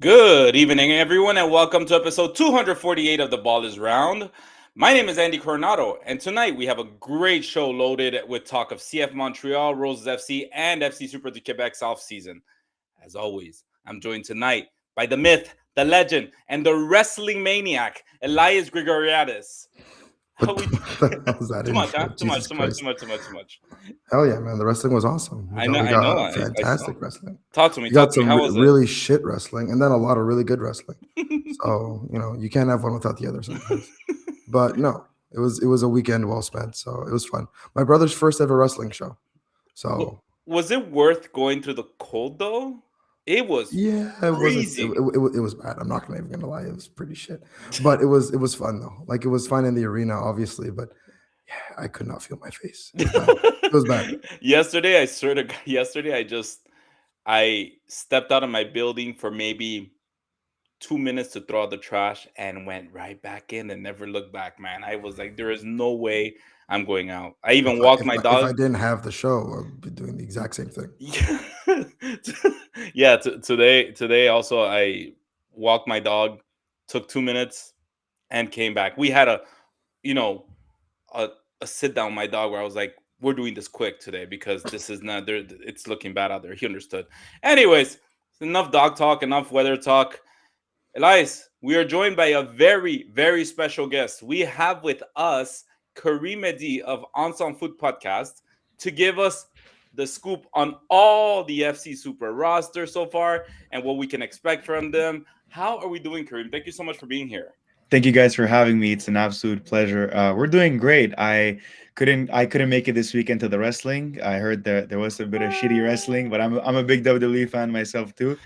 Good evening, everyone, and welcome to episode 248 of The Ball is Round. My name is Andy Coronado, and tonight we have a great show loaded with talk of CF Montreal, Roses FC, and FC Supra de Quebec's off-season. As always, I'm joined tonight by the myth, the legend, and the wrestling maniac, Elias Grigoriadis. What the hell was that Too much, huh? intro? Too much, Jesus too much, Christ. too much, too much, too much. Hell yeah, man. The wrestling was awesome. I know, We I know. got I fantastic saw. wrestling. Talk to me. We got Talk to me. some How was it? really shit wrestling and then a lot of really good wrestling. So, you can't have one without the other sometimes. But no, it was a weekend well spent. So it was fun. My brother's first ever wrestling show. So Was it worth going through the cold though? It was yeah, it wasn't. freezing. It was bad. I'm not even gonna lie. It was pretty shit. But it was fun though. Like it was fun in the arena, obviously. But yeah, I could not feel my face. It was bad. It was bad. Yesterday, I swear to God, I stepped out of my building for maybe 2 minutes to throw out the trash and went right back in and never looked back, man. I was like, there is no way I'm going out. I even walked my If I dog. didn't have the show, I'd be doing the exact same thing. Yeah, today also I walked my dog, took 2 minutes, and came back. We had you know, a, a sit down with my dog where I was like, we're doing this quick today because this is not there. It's looking bad out there. He understood. Anyways, enough dog talk, enough weather talk. Elias, we are joined by a very, very special guest. We have with us Karim Mehdi of Ensemble Foot Podcast to give us the scoop on all the FC Super roster so far and what we can expect from them. How are we doing, Karim? Thank you so much for being here. Thank you guys for having me. It's an absolute pleasure. We're doing great. I couldn't make it this weekend to the wrestling. I heard that there was a bit of shitty wrestling, but I'm a big WWE fan myself too.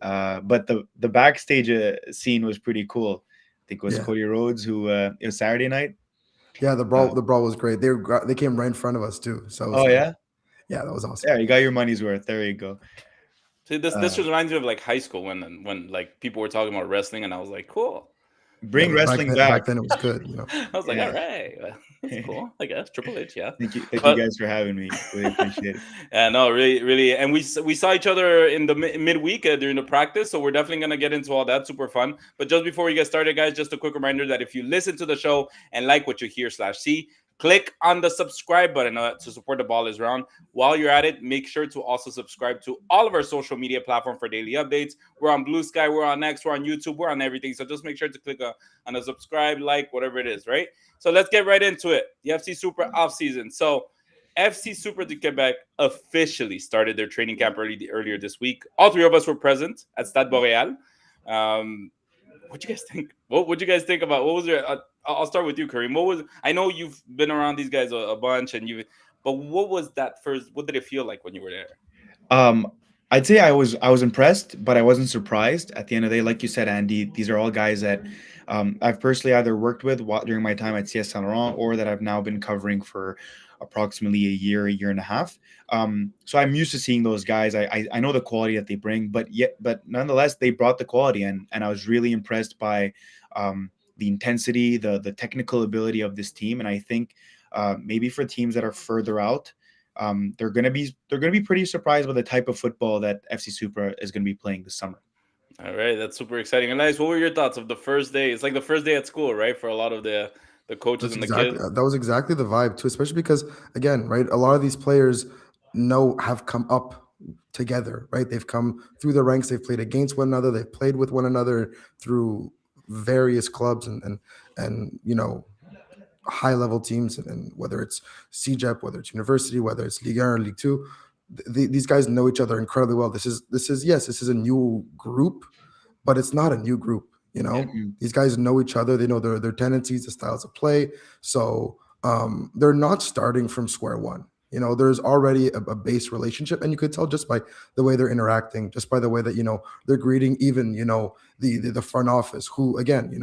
But the backstage scene was pretty cool. I think it was Yeah. Cody Rhodes who it was Saturday night. Yeah, the brawl was great. They came right in front of us too. So it was Oh like, yeah, yeah, that was awesome. yeah. You got your money's worth. There you go. See, this Uh, just reminds me of like high school when like people were talking about wrestling and I was like, cool. Yeah, Bring but wrestling back then it was good. I was like, Yeah. all right, that's cool. I guess Triple H, yeah. Thank you But- guys for having me. Really appreciate it. Yeah, no, really, really, and we saw each other in the midweek during the practice, so we're definitely gonna get into all that. Super fun. But just before we get started, guys, just a quick reminder that if you listen to the show and like what you hear/see, click on the subscribe button to support The Ball is Round. While you're at it, make sure to also subscribe to all of our social media platforms for daily updates. We're on Blue Sky, we're on X, we're on YouTube, we're on everything. So just make sure to click on the subscribe, like, whatever it is, right? So let's get right into it. The FC Super off season. So FC Supra de Quebec officially started their training camp earlier this week. All three of us were present at Stade Boréal. What you guys think? What would you guys think about? What was your? I'll start with you, Karim. I know you've been around these guys a bunch, but what was that first? What did it feel like when you were there? I'd say I was impressed, but I wasn't surprised. At the end of the day, like you said, Andy, these are all guys that I've personally either worked with during my time at CS Saint Laurent or that I've now been covering for approximately a year and a half. So I'm used to seeing those guys. I know the quality that they bring, but nonetheless, they brought the quality, and I was really impressed by the intensity, the technical ability of this team, and I think maybe for teams that are further out. They're gonna be pretty surprised by the type of football that FC Supra is gonna be playing this summer. All right, that's super exciting. And nice. What were your thoughts of the first day? It's like the first day at school, right? For a lot of the coaches and the kids. That was exactly the vibe too, especially because again, right, a lot of these players have come up together, right? They've come through the ranks, they've played against one another, they've played with one another through various clubs and high level teams, and whether it's CJEP, whether it's university, whether it's Ligue 1 or Ligue 2, these guys know each other incredibly well. This is a new group, but it's not a new group. These guys know each other. They know their tendencies, the styles of play. So they're not starting from square one. There's already a base relationship, and you could tell just by the way they're interacting, just by the way that they're greeting even the front office, who again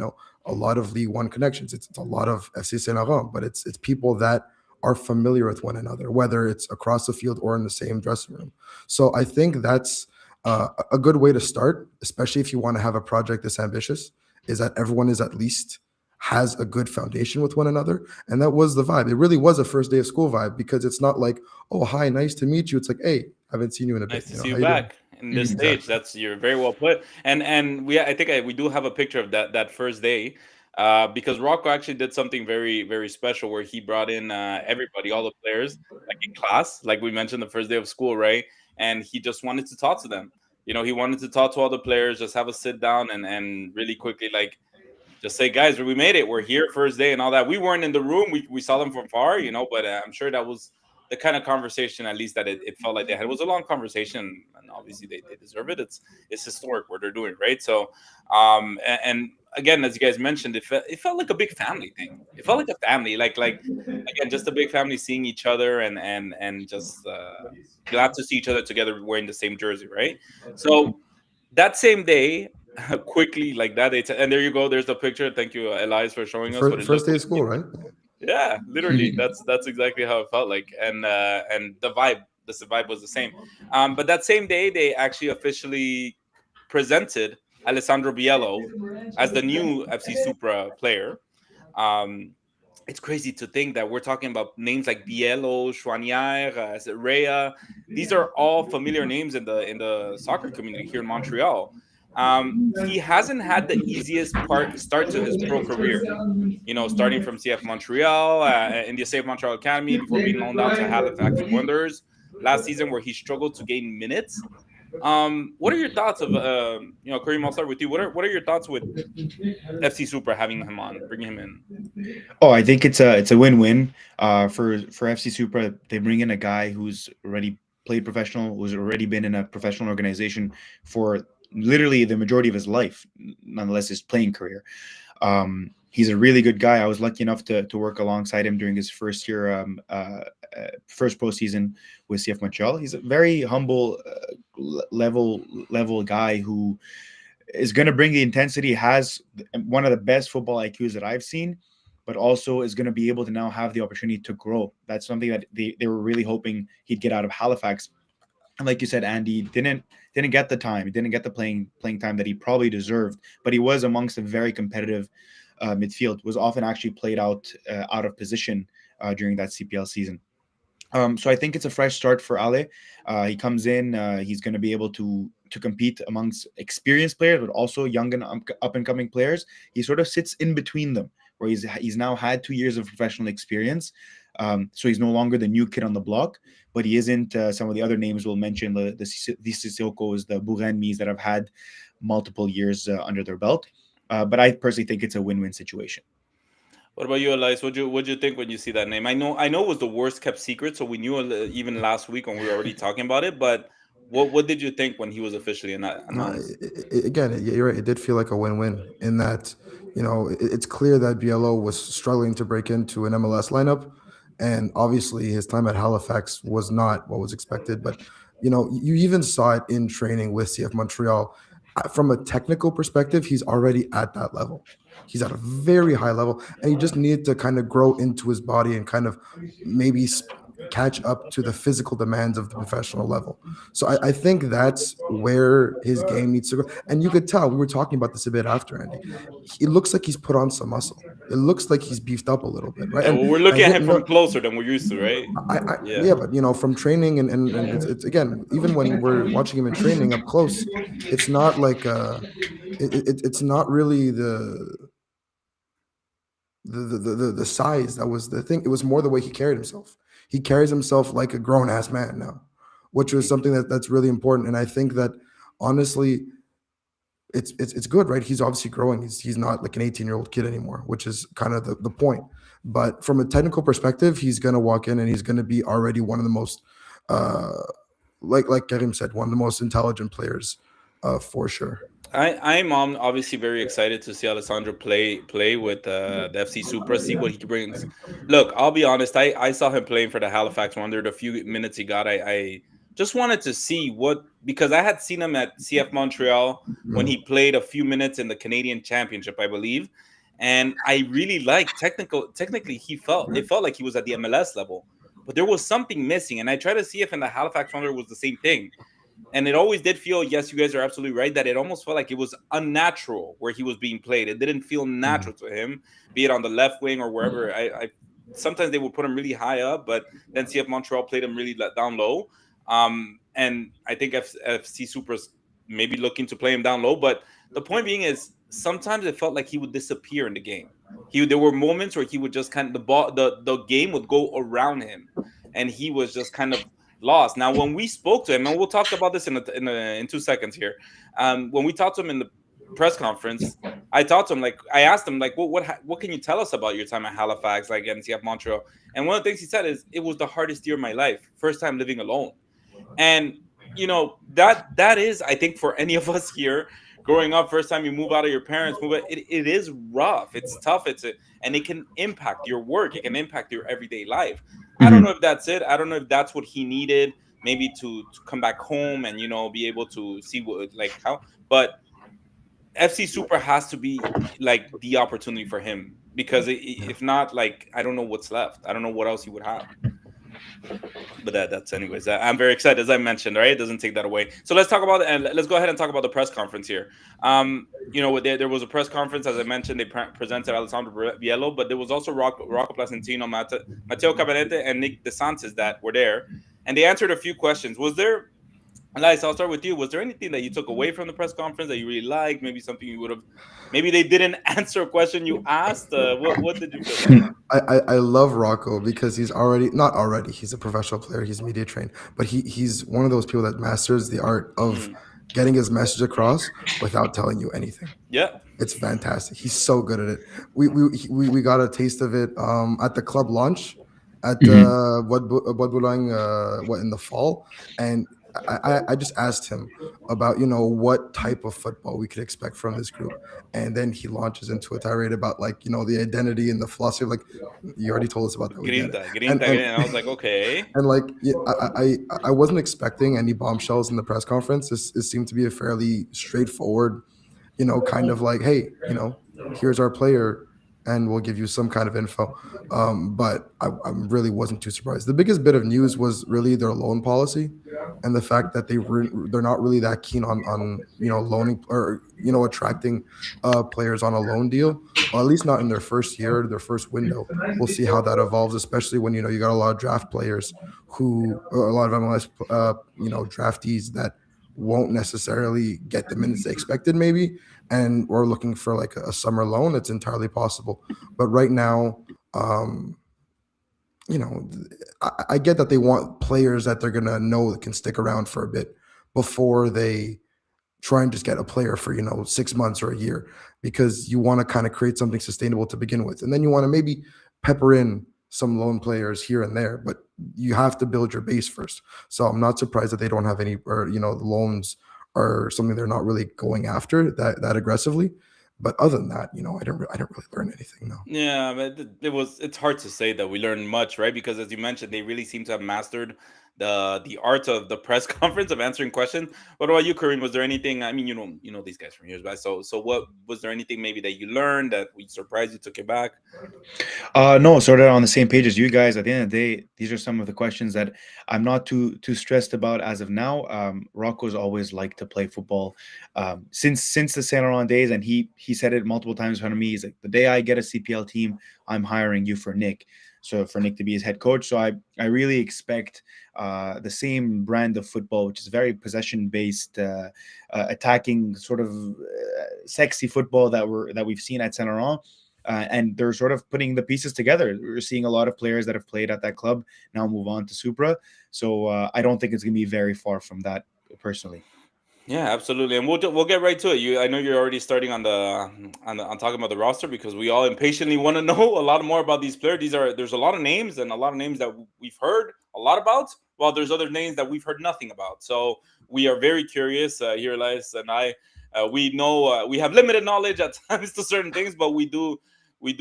a lot of League One connections. It's a lot of FC Saint Laurent, but it's people that are familiar with one another, whether it's across the field or in the same dressing room. So I think that's a good way to start, especially if you want to have a project this ambitious, is that everyone is at least has a good foundation with one another. And that was the vibe. It really was a first day of school vibe, because it's not like, oh, hi, nice to meet you. It's like, hey, haven't seen you in a bit. Nice to see you back. in this stage. Exactly. That's you're very well put. And I think we do have a picture of that first day, because Rocco actually did something very special where he brought in everybody, all the players, like in class, like we mentioned the first day of school, right? And he just wanted to talk to them. He wanted to talk to all the players, just have a sit down and really quickly like just say, guys, we made it. We're here first day and all that. We weren't in the room. We saw them from far, but I'm sure that was the kind of conversation, at least that it felt like they had. It was a long conversation, and obviously they deserve it. It's historic what they're doing, right? So, and again, as you guys mentioned, it felt like a big family thing. It felt like a family, like again, just a big family seeing each other and just glad to see each other together wearing the same jersey, right? So that same day, quickly like that, and there you go. There's the picture. Thank you, Elias, for showing us what it First looked day of like. school, right? Yeah, literally, that's exactly how it felt like, and the vibe was the same. But that same day, they actually officially presented Alessandro Biello as the new FC Supra player. Um, it's crazy to think that we're talking about names like Biello, Chouanière, Rea. These are all familiar names in the soccer community here in Montreal. He hasn't had the easiest start to his pro career. Starting from CF Montreal, in the CF Montreal Academy before being loaned out to Halifax Wanderers last season, where he struggled to gain minutes. What are your thoughts of Kareem? I'll start with you. What are your thoughts with FC Super having him on, bringing him in? Oh, I think it's a win-win. For FC Supra, they bring in a guy who's already played professional, who's already been in a professional organization for literally the majority of his life, nonetheless his playing career. He's a really good guy. I was lucky enough to work alongside him during his first year, first pro season with CF Montreal. He's a very humble, level guy who is going to bring the intensity. Has one of the best football IQs that I've seen, but also is going to be able to now have the opportunity to grow. That's something that they were really hoping he'd get out of Halifax. And like you said, Andy didn't get the time. He didn't get the playing time that he probably deserved. But he was amongst a very competitive midfield. Was often actually played out of position during that CPL season. So I think it's a fresh start for Ale. He comes in. He's going to be able to compete amongst experienced players, but also young and up and coming players. He sort of sits in between them, where he's now had 2 years of professional experience. So he's no longer the new kid on the block, but he isn't some of the other names we'll mention, the Sissikos, the Burenmis that have had multiple years under their belt. But I personally think it's a win-win situation. What about you, Elias? What'd you think when you see that name? I know it was the worst kept secret, so we knew even last week when we were already talking about it. But what did you think when he was officially No, announced? again, you're right. It did feel like a win-win in that, it's clear that Biello was struggling to break into an MLS lineup, and obviously his time at Halifax was not what was expected. But you even saw it in training with CF Montreal. From a technical perspective, he's already at that level. He's at a very high level, and he just needed to kind of grow into his body and kind of maybe catch up to the physical demands of the professional level. So I think that's where his game needs to go. And you could tell, we were talking about this a bit after, Andy. He looks like he's put on some muscle. It looks like he's beefed up a little bit, right? Yeah, And well, we're I looking at him didn't from know. closer than we're used to, right? Yeah. Yeah, but from training and it's again, even when we're watching him in training up close, it's not like it's not really the size that was the thing. It was more the way he carried himself. He carries himself like a grown ass man now, which was something that's really important. And I think that honestly, it's good, right? He's obviously growing. He's not like an 18-year-old kid anymore, which is kind of the point. But from a technical perspective, he's gonna walk in and he's gonna be already one of the most uh like Karim said, one of the most intelligent players for sure. I'm obviously very excited to see Alessandro play with the FC Supra, see what he brings. Look, I'll be honest. I saw him playing for the Halifax Wonder. The few minutes he got, I just wanted to see what, because I had seen him at CF Montreal when he Mhm. played a few minutes in the Canadian Championship, I believe, and I really liked technically it felt like he was at the MLS level, but there was something missing, and I tried to see if in the Halifax Wonder was the same thing, and it always did feel, yes, you guys are absolutely right, that it almost felt like it was unnatural where he was being played. It didn't feel Mhm. natural to him, be it on the left wing or wherever. I sometimes they would put him really high up, but then CF Montreal played him really down low. and I think FC Supra's maybe looking to play him down low. But the point being is sometimes it felt like he would disappear in the game. There were moments where he would just kind of the game would go around him, and he was just kind of lost. Now, when we spoke to him, and we'll talk about this in 2 seconds here, when we talked to him in the press conference, I talked to him like I asked him like, what can you tell us about your time at Halifax, like NCF Montreal? And one of the things he said is it was the hardest year of my life, first time living alone. And that is, I think, for any of us here growing up, first time you move out of your parents, it is rough, it's tough, and it can impact your work, it can impact your everyday life. I don't Mhm. know if that's it. I don't know if that's what he needed, maybe to come back home and be able to see what, like, how. But FC Super has to be like the opportunity for him, because Yeah. if not, like, I don't know what's left. I don't know what else he would have. But that's anyways. I'm very excited, as I mentioned. Right, it doesn't take that away. So let's talk about and let's go ahead and talk about the press conference here. There was a press conference, as I mentioned. They presented Alessandro Biello, but there was also Rocco Placentino, Matteo Cabanete, and Nick DeSantis that were there, and they answered a few questions. Was there, Elias, I'll start with you. Was there anything that you took away from the press conference that you really liked? Maybe something you would have, maybe they didn't answer a question you asked. What did you feel about that? I love Rocco because he's already not already he's a professional player, he's media trained, but he's one of those people that masters the art of Mm. getting his message across without telling you anything. Yeah. It's fantastic. He's so good at it. We got a taste of it at the club launch at Mhm. Bois Boulogne what in the fall, and I just asked him about what type of football we could expect from this group, and then he launches into a tirade about like the identity and the philosophy. Like you already told us about that, we get it, Grinta, and grinta, grinta. I was like, okay. and like yeah, I wasn't expecting any bombshells in the press conference. This seemed to be a fairly straightforward kind of like, hey, here's our player, and we'll give you some kind of info. But I really wasn't too surprised. The biggest bit of news was really their loan policy, and the fact that they're not really that keen on loaning or attracting players on a loan deal, or at least not in their first year, their first window. We'll see how that evolves, especially when you got a lot of draft players or a lot of MLS draftees that won't necessarily get the minutes they expected, maybe, and we're looking for like a summer loan. It's entirely possible, but right now, um, you know, I get that they want players that they're gonna know that can stick around for a bit before they try and just get a player for 6 months or a year, because you want to kind of create something sustainable to begin with, and then you want to maybe pepper in some loan players here and there, but you have to build your base first. So I'm not surprised that they don't have any, or the loans are something they're not really going after that aggressively. But other than that, I didn't really learn anything. No. Yeah, but it's hard to say that we learned much, right? Because as you mentioned, they really seem to have mastered the art of the press conference of answering questions. What about you, Kareem? Was there anything? I mean, you know these guys from years back. So what was there anything maybe that you learned that we surprised you, took you back? No, sort of on the same page as you guys. At the end of the day, these are some of the questions that I'm not too stressed about as of now. Rocco's always liked to play football since the Saint Laurent days, and he said it multiple times in front of me. He's like, the day I get a CPL team, I'm hiring you for Nick. So for Nick to be his head coach. So I really expect the same brand of football, which is very possession based, attacking, sort of sexy football that we've seen at Saint Laurent. And they're sort of putting the pieces together. We're seeing a lot of players that have played at that club now move on to Supra. So I don't think it's going to be very far from that, personally. Yeah, absolutely, and we'll get right to it. I know you're already starting on talking about the roster, because we all impatiently want to know a lot more about these players. There's a lot of names, and a lot of names that we've heard a lot about, while there's other names that we've heard nothing about. So we are very curious here, Elias and I. We know we have limited knowledge at times to certain things, but we do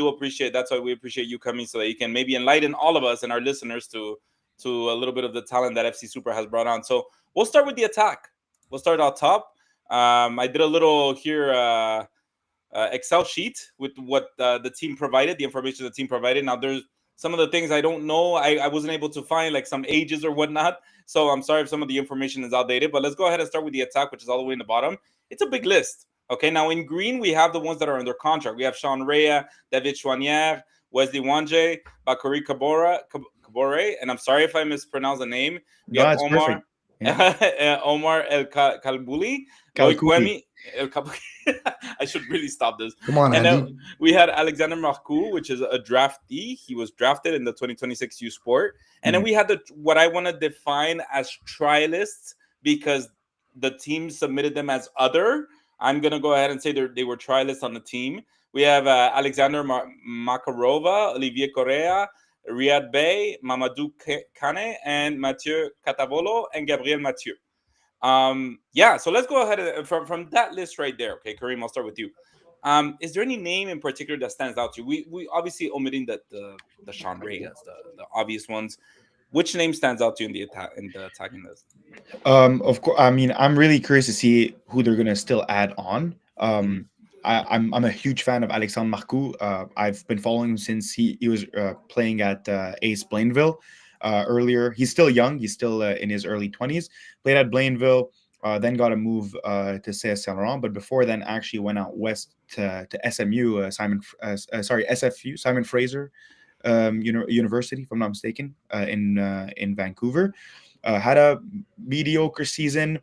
appreciate. That's why we appreciate you coming, so that you can maybe enlighten all of us and our listeners to a little bit of the talent that FC Super has brought on. So we'll start with the attack. We'll start out top. I did a little here Excel sheet with what the team provided, the information the team provided. Now, there's some of the things I don't know. I wasn't able to find, like some ages or whatnot. So I'm sorry if some of the information is outdated. But let's go ahead and start with the attack, which is all the way in the bottom. It's a big list. Okay, now in green, we have the ones that are under contract. We have Sean Rea, David Chouanière, Wesley Wanje, Bakary Kabore, and I'm sorry if I mispronounce the name. We No, have it's perfect. Yeah, Omar Kalbuli, Loic Kalkuli. Buemi. I should really stop this. Come on, And Andy. we had Alexander Marcoux, which is a draftee. He was drafted in the 2026 U Sport. And then Mhm. we had what I want to define as trialists because the team submitted them as other. I'm going to go ahead and say they were trialists on the team. We have Alexander Makarova, Olivier Correa, Riyad Bey, Mamadou Kane, and Mathieu Catavolo, and Gabriel Mathieu. Yeah, so let's go ahead from that list right there. Okay, Kareem, I'll start with you. Is there any name in particular that stands out to you? We obviously omitting the Sean Reyes, the obvious ones. Which name stands out to you in the attacking list? Of course, I mean, I'm really curious to see who they're gonna still add on. Mhm. I'm a huge fan of Alexandre Marcoux. I've been following him since he was playing at Ace Blainville earlier. He's still young. He's still in his early 20s. Played at Blainville, then got a move to CS Saint Laurent. But before then, actually went out west to SMU. Sorry, SFU Simon Fraser University, if I'm not mistaken, in Vancouver. Had a mediocre season.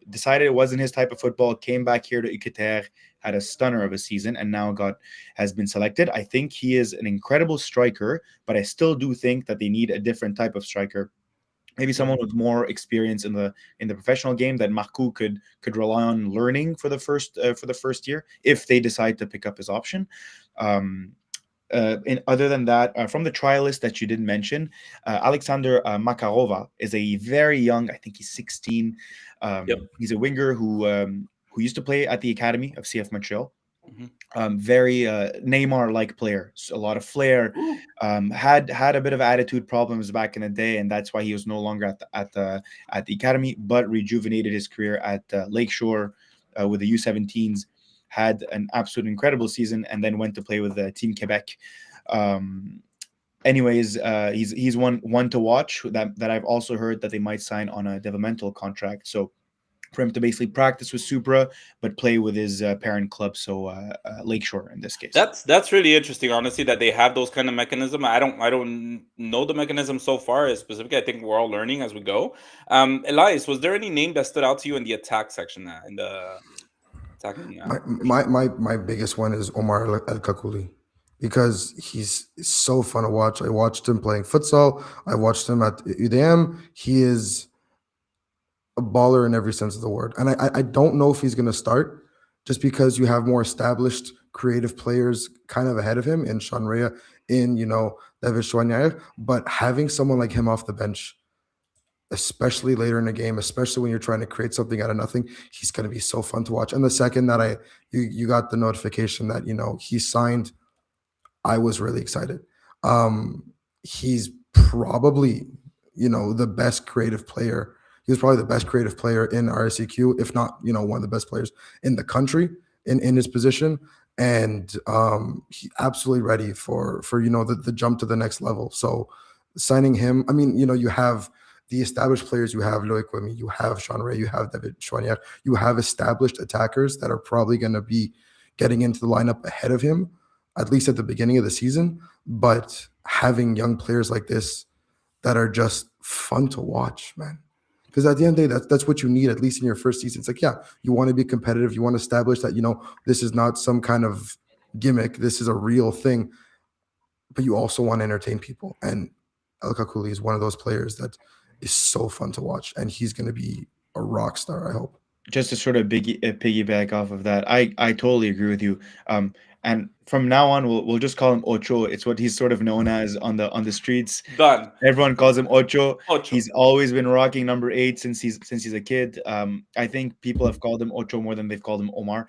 Decided it wasn't his type of football. Came back here to Iketer, had a stunner of a season, and now got has been selected. I think he is an incredible striker, but I still do think that they need a different type of striker. Maybe someone Mhm. with more experience in the professional game that Marcoux could rely on learning for the first year if they decide to pick up his option. Um, other than that, from the trialist that you didn't mention, Alexander Makarova is a very young. I think he's 16. Yep. He's a winger who used to play at the academy of CF Montreal. Mhm. Very Neymar-like player, a lot of flair. Ooh. Had a bit of attitude problems back in the day, and that's why he was no longer at the academy, but rejuvenated his career at Lakeshore with the U17s. Had an absolute incredible season, and then went to play with Team Quebec. Um, Anyways, he's one to watch. That I've also heard that they might sign on a developmental contract. So for him to basically practice with Supra, but play with his parent club, so Lakeshore in this case. That's really interesting, honestly, that they have those kind of mechanism. I don't know the mechanism so far as specific. I think we're all learning as we go. Elias, was there any name that stood out to you in the attack section, in the attacking portion? My biggest one is Omar El Kakuli because he's so fun to watch. I watched him playing futsal. I watched him at UDM. He is a baller in every sense of the word. And I don't know if he's going to start just because you have more established creative players kind of ahead of him in Sean Rea, in, David Chouanier. But having someone like him off the bench, especially later in the game, especially when you're trying to create something out of nothing, he's going to be so fun to watch. And the second that you got the notification that, he signed, I was really excited. He's probably, the best creative player. He was probably the best creative player in RSEQ, if not, one of the best players in the country in his position. And he absolutely ready for the jump to the next level. So signing him, I mean, you have the established players. You have Loic Wemy, you have Sean Ray, you have David Chouanier, you have established attackers that are probably going to be getting into the lineup ahead of him, at least at the beginning of the season. But having young players like this that are just fun to watch, man. Because at the end of the day, that's what you need, at least in your first season. It's like, yeah, you want to be competitive. You want to establish that, this is not some kind of gimmick. This is a real thing. But you also want to entertain people. And El Kakuli is one of those players that is so fun to watch. And he's going to be a rock star, I hope. Just to sort of piggyback off of that, I totally agree with you. And from now on, we'll just call him Ocho. It's what he's sort of known as on the streets. Done. Everyone calls him Ocho. Ocho. He's always been rocking number 8 since he's a kid. I think people have called him Ocho more than they've called him Omar.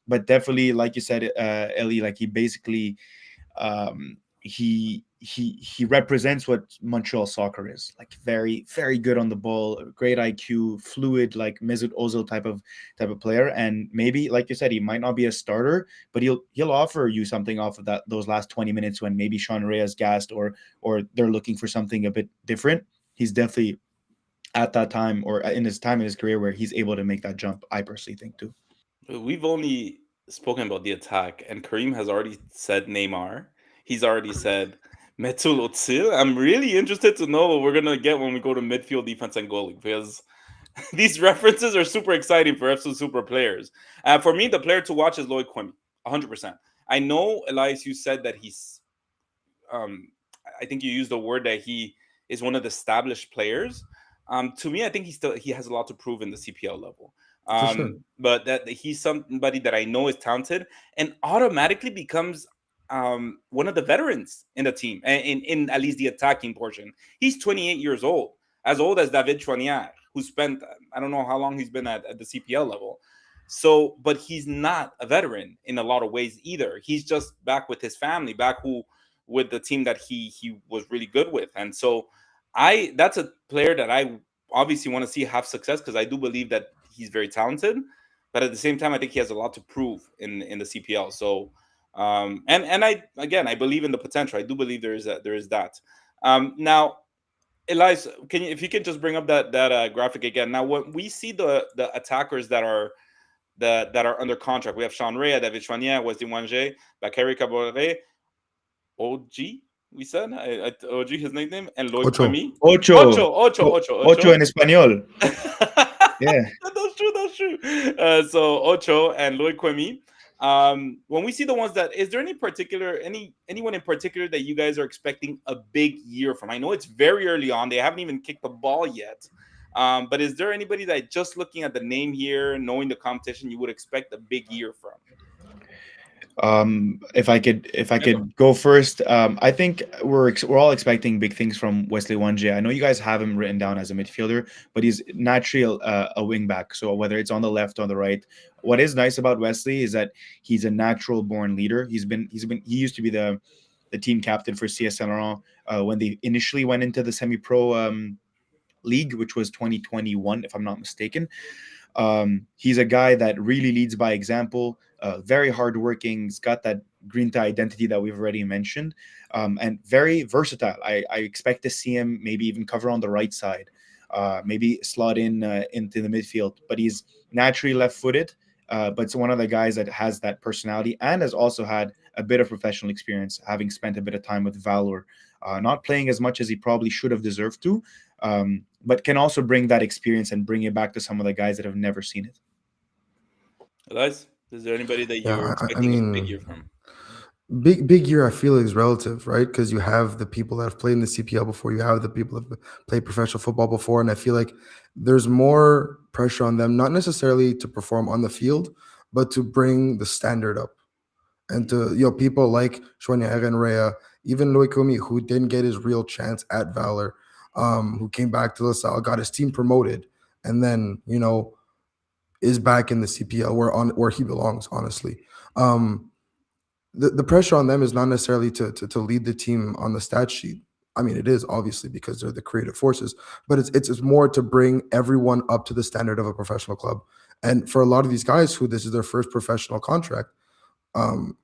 But definitely, like you said, Ellie, like he basically he represents what Montreal soccer is, like very very good on the ball, great IQ, fluid, like Mesut Ozil type of player. And maybe, like you said, he might not be a starter, but he'll offer you something off of those last 20 minutes when maybe Sean Reyes gassed, or they're looking for something a bit different. He's definitely at that time, or in his time in his career, where he's able to make that jump, I personally think too. We've only spoken about the attack, and Kareem has already said Neymar. He's already said Metul Özil. I'm really interested to know what we're gonna get when we go to midfield, defense, and goalie because these references are super exciting for FC Super players. For me, the player to watch is Lloyd Quimby, 100%. I know, Elias, you said that he's um, I think you used the word that he is one of the established players. To me, I think he has a lot to prove in the CPL level. For sure. But that he's somebody that I know is talented and automatically becomes one of the veterans in the team, in at least the attacking portion. He's 28 years old as David Chouanier, who spent I don't know how long he's been at the CPL level. So, but he's not a veteran in a lot of ways either. He's just back with his family, back who with the team that he was really good with. And so I that's a player that I obviously want to see have success because I do believe that he's very talented, but at the same time I think he has a lot to prove in the CPL. So and I again I believe in the potential. I do believe there is that. Now Elias, can you if you can just bring up that graphic again. Now when we see the attackers that are under contract, we have Sean Rea, David Chouanier, Wesley Wanje, Bakary Kabore, OG, we said OG, his nickname, and Lloyd Ocho. Quimmy. Ocho. Ocho Ocho. en español. Yeah. That's true. That's true. So Ocho and Lloyd Quimmy. When we see the ones that, is there anyone in particular that you guys are expecting a big year from? I know it's very early on; they haven't even kicked the ball yet. But is there anybody that just looking at the name here, knowing the competition, you would expect a big year from? If I Yeah, go. could go first, I think we're all expecting big things from Wesley Wanje. I know you guys have him written down as a midfielder, but he's naturally a wing back. So whether it's on the left or on the right, what is nice about Wesley is that he's a natural born leader. He used to be the team captain for CS Saint Laurent when they initially went into the semi pro league, which was 2021, if I'm not mistaken. He's a guy that really leads by example, very hardworking. He's got that green tie identity that we've already mentioned, and very versatile. I expect to see him maybe even cover on the right side, maybe slot in into the midfield. But he's naturally left-footed. But it's one of the guys that has that personality and has also had a bit of professional experience, having spent a bit of time with Valor, not playing as much as he probably should have deserved to, but can also bring that experience and bring it back to some of the guys that have never seen it. Elias, is there anybody that Yeah, you're I expecting a big mean, year from? big year. I feel is relative, right? Because you have the people that have played in the CPL before, you have the people that have played professional football before, and I feel like there's more pressure on them, not necessarily to perform on the field, but to bring the standard up. And to people like Shwanya and Rea, even Loikumi, who didn't get his real chance at Valor, who came back to LaSalle, got his team promoted, and then is back in the CPL where he belongs. Honestly, the pressure on them is not necessarily to lead the team on the stat sheet. I mean, it is obviously because they're the creative forces, but it's more to bring everyone up to the standard of a professional club. And for a lot of these guys who this is their first professional contract,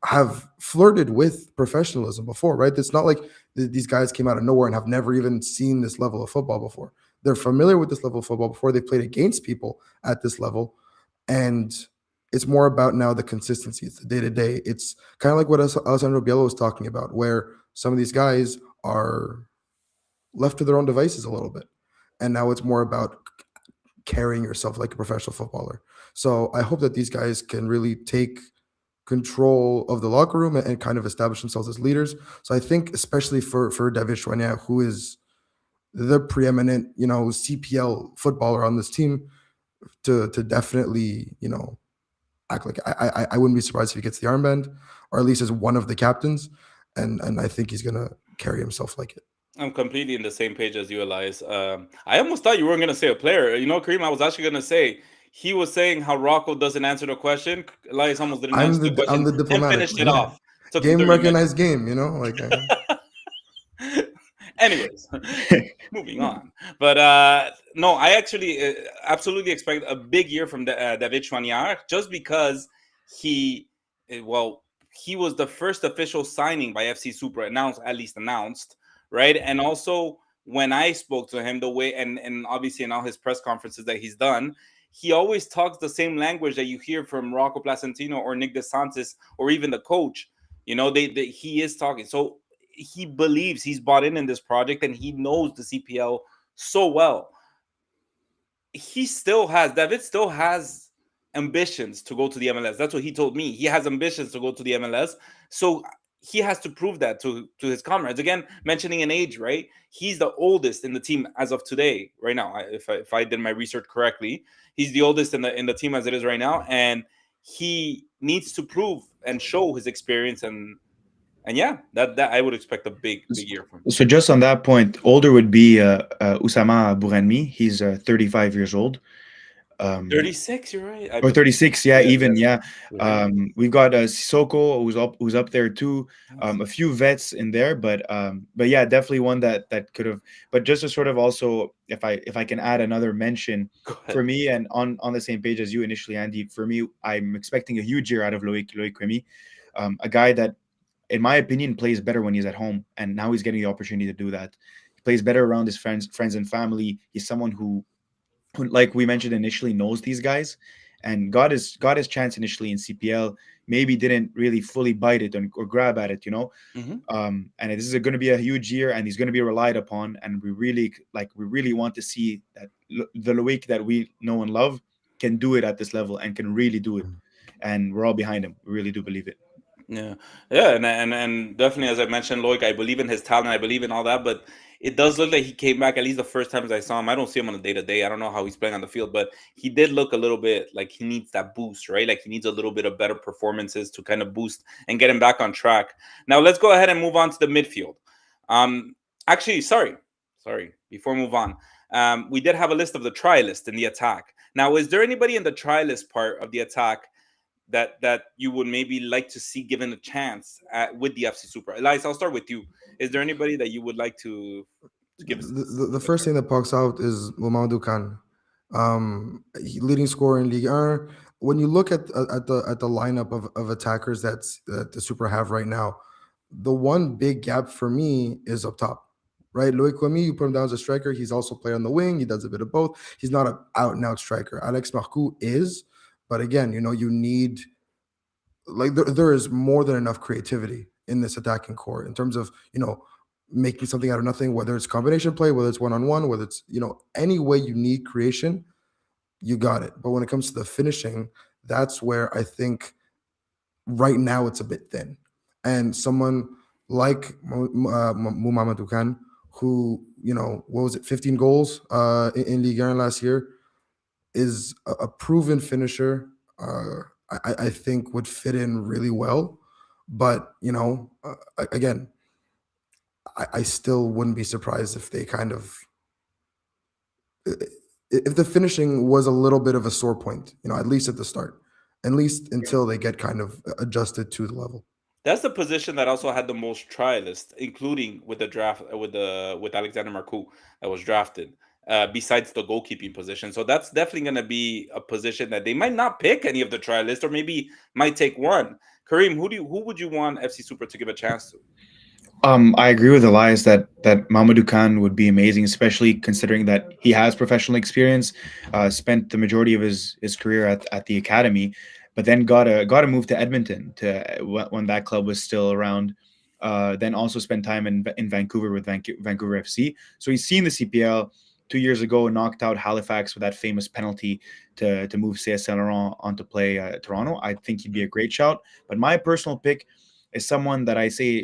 have flirted with professionalism before, right? It's not like these guys came out of nowhere and have never even seen this level of football before. They're familiar with this level of football before. They played against people at this level, and it's more about now the consistency. It's the day to day. It's kind of like what Alessandro Biello was talking about, where some of these guys are left to their own devices a little bit, and now it's more about carrying yourself like a professional footballer. So I hope that these guys can really take control of the locker room and kind of establish themselves as leaders. So I think, especially for David Chouanier, who is the preeminent, CPL footballer on this team, to definitely, act like I wouldn't be surprised if he gets the armband, or at least as one of the captains, and I think he's gonna carry himself like it. I'm completely in the same page as you, Elias. I almost thought you weren't going to say a player. Kareem, I was actually going to say he was saying how Rocco doesn't answer the question. Elias almost didn't answer the I'm question the and diplomatic finished one. it Yeah, off. Took him game 30 minutes. recognized game. Like. Anyways, moving on. But no, I actually absolutely expect a big year from David Chouanier just because he, well, he was the first official signing by FC Supra announced, at least announced, right? And also when I spoke to him, the way and obviously in all his press conferences that he's done, he always talks the same language that you hear from Rocco Placentino or Nick DeSantis or even the coach. He is talking. So he believes, he's bought in this project, and he knows the CPL so well. David still has ambitions to go to the MLS. That's what he told me. He has ambitions to go to the MLS. So he has to prove that to his comrades. Again, mentioning an age, right? He's the oldest in the team as of today, right now. If I did my research correctly, he's the oldest in the team as it is right now, and he needs to prove and show his experience. And yeah, that I would expect a big year from him. So just on that point, older would be Oussama Bouranmi. He's 35 years old. Um, 36, you're right. or 36, yeah, Yeah, even, yeah. you're right. We've got Sissoko who's up there too. Nice. A few vets in there, but yeah, definitely one that could have. But just to sort of also, if I can add another mention Go for ahead. me, and on the same page as you initially, Andy. For me, I'm expecting a huge year out of Loic Remy, a guy that, in my opinion, plays better when he's at home, and now he's getting the opportunity to do that. He plays better around his friends and family. He's someone who, like we mentioned initially, knows these guys, and got his chance initially in CPL. Maybe didn't really fully bite it or grab at it, Hmm. and this is going to be a huge year, and he's going to be relied upon. And we really want to see that the Loic that we know and love can do it at this level and can really do it. And we're all behind him. We really do believe it. Yeah, yeah, and definitely, as I mentioned, Loic, I believe in his talent, I believe in all that, but it does look like he came back. At least the first times I saw him, I don't see him on a day to day. I don't know how he's playing on the field, but he did look a little bit like he needs that boost, right? Like he needs a little bit of better performances to kind of boost and get him back on track. Now let's go ahead and move on to the midfield. Um, actually, sorry, before we move on, we did have a list of the try list in the attack. Now, is there anybody in the try list part of the attack that you would maybe like to see given a chance with the FC Super? Elias, I'll start with you. Is there anybody that you would like to give us The a first try? thing that pops out is Mamadou Khan, leading scorer in Ligue 1. When you look at the lineup of attackers that the Super have right now, the one big gap for me is up top. Right, Loic Lamy, you put him down as a striker. He's also played on the wing. He does a bit of both. He's not an out and out striker. Alex Marcoux is, but again, you need, like, there is more than enough creativity in this attacking core in terms of making something out of nothing, whether it's combination play, whether it's one-on-one, whether it's any way you need creation, you got it. But when it comes to the finishing, that's where I think right now it's a bit thin. And someone like Mamadou Khan, who, what was it, 15 goals in Ligue 1 last year, is a proven finisher. I think would fit in really well. But again, I still wouldn't be surprised if they kind of, if the finishing was a little bit of a sore point, at least at the start, at least until they get kind of adjusted to the level. That's the position that also had the most try list, including with the draft with Alexander Marcoux that was drafted. Besides the goalkeeping position, so that's definitely going to be a position that they might not pick any of the try list, or maybe might take one. Kareem, who would you want FC Super to give a chance to? I agree with Elias that Mamadou Khan would be amazing, especially considering that he has professional experience, spent the majority of his career at the academy, but then got a move to Edmonton when that club was still around. Then also spent time in Vancouver with Vancouver FC. So he's seen the CPL. 2 years ago, knocked out Halifax with that famous penalty to move CS Saint Laurent on to play Toronto. I think he'd be a great shout. But my personal pick is someone that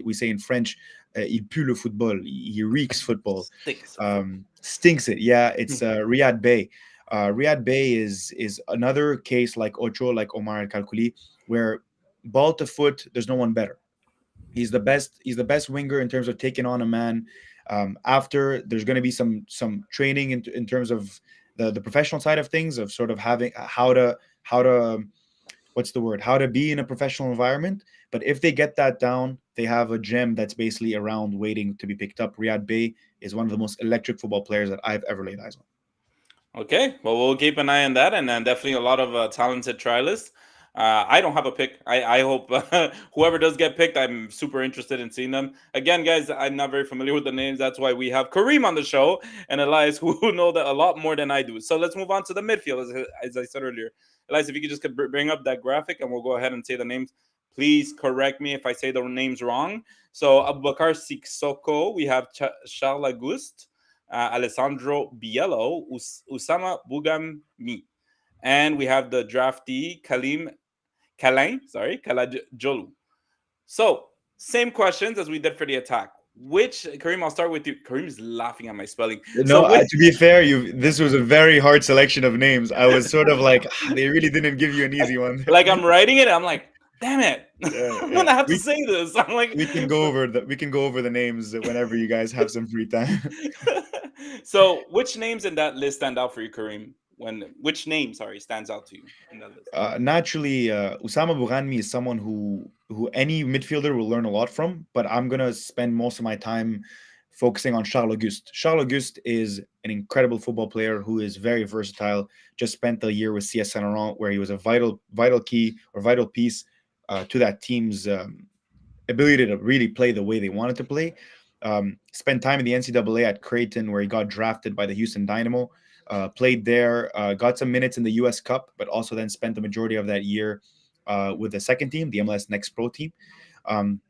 we say in French, il pue le football. He reeks football, Stinks of football. stinks it. Yeah, it's Riyad Bey. Riyad Bey is another case like Ocho, like Omar Al Kalkouli, where ball to foot, there's no one better. He's the best. He's the best winger in terms of taking on a man. After there's going to be some training in terms of the professional side of things, of sort of having how to what's the word, how to be in a professional environment. But if they get that down, they have a gem that's basically around waiting to be picked up. Riyad Bey is one of the most electric football players that I've ever laid eyes on. Okay, well, we'll keep an eye on that, and then definitely a lot of talented trialists. I don't have a pick. I hope whoever does get picked, I'm super interested in seeing them. Again, guys, I'm not very familiar with the names. That's why we have Kareem on the show and Elias, who know that a lot more than I do. So let's move on to the midfield, as I said earlier. Elias, if you could just bring up that graphic, and we'll go ahead and say the names. Please correct me if I say the names wrong. So Abubakar Sissoko, we have Charles Auguste, Alessandro Biello, Usama Bugami, and we have the draftee Kalajolu. So, same questions as we did for the attack. Which Karim? I'll start with you. Karim is laughing at my spelling. No, So, which to be fair, you this was a very hard selection of names. I was sort of like, they really didn't give you an easy one. like I'm writing it, I'm like, damn it, I'm Yeah, gonna have to say this. I'm like, we can go over the names whenever you guys have some free time. so which names in that list stand out for you, Karim? When which name, sorry, stands out to you in that list? Naturally, Usama Bughanmi is someone who any midfielder will learn a lot from. But I'm gonna spend most of my time focusing on Charles Auguste. Charles Auguste is an incredible football player who is very versatile. Just spent a year with CS Saint Laurent, where he was a vital key or vital piece to that team's ability to really play the way they wanted to play. Spent time in the NCAA at Creighton, where he got drafted by the Houston Dynamo. Played there, got some minutes in the U.S. Cup, but also then spent the majority of that year with the second team, the MLS Next Pro team. Um,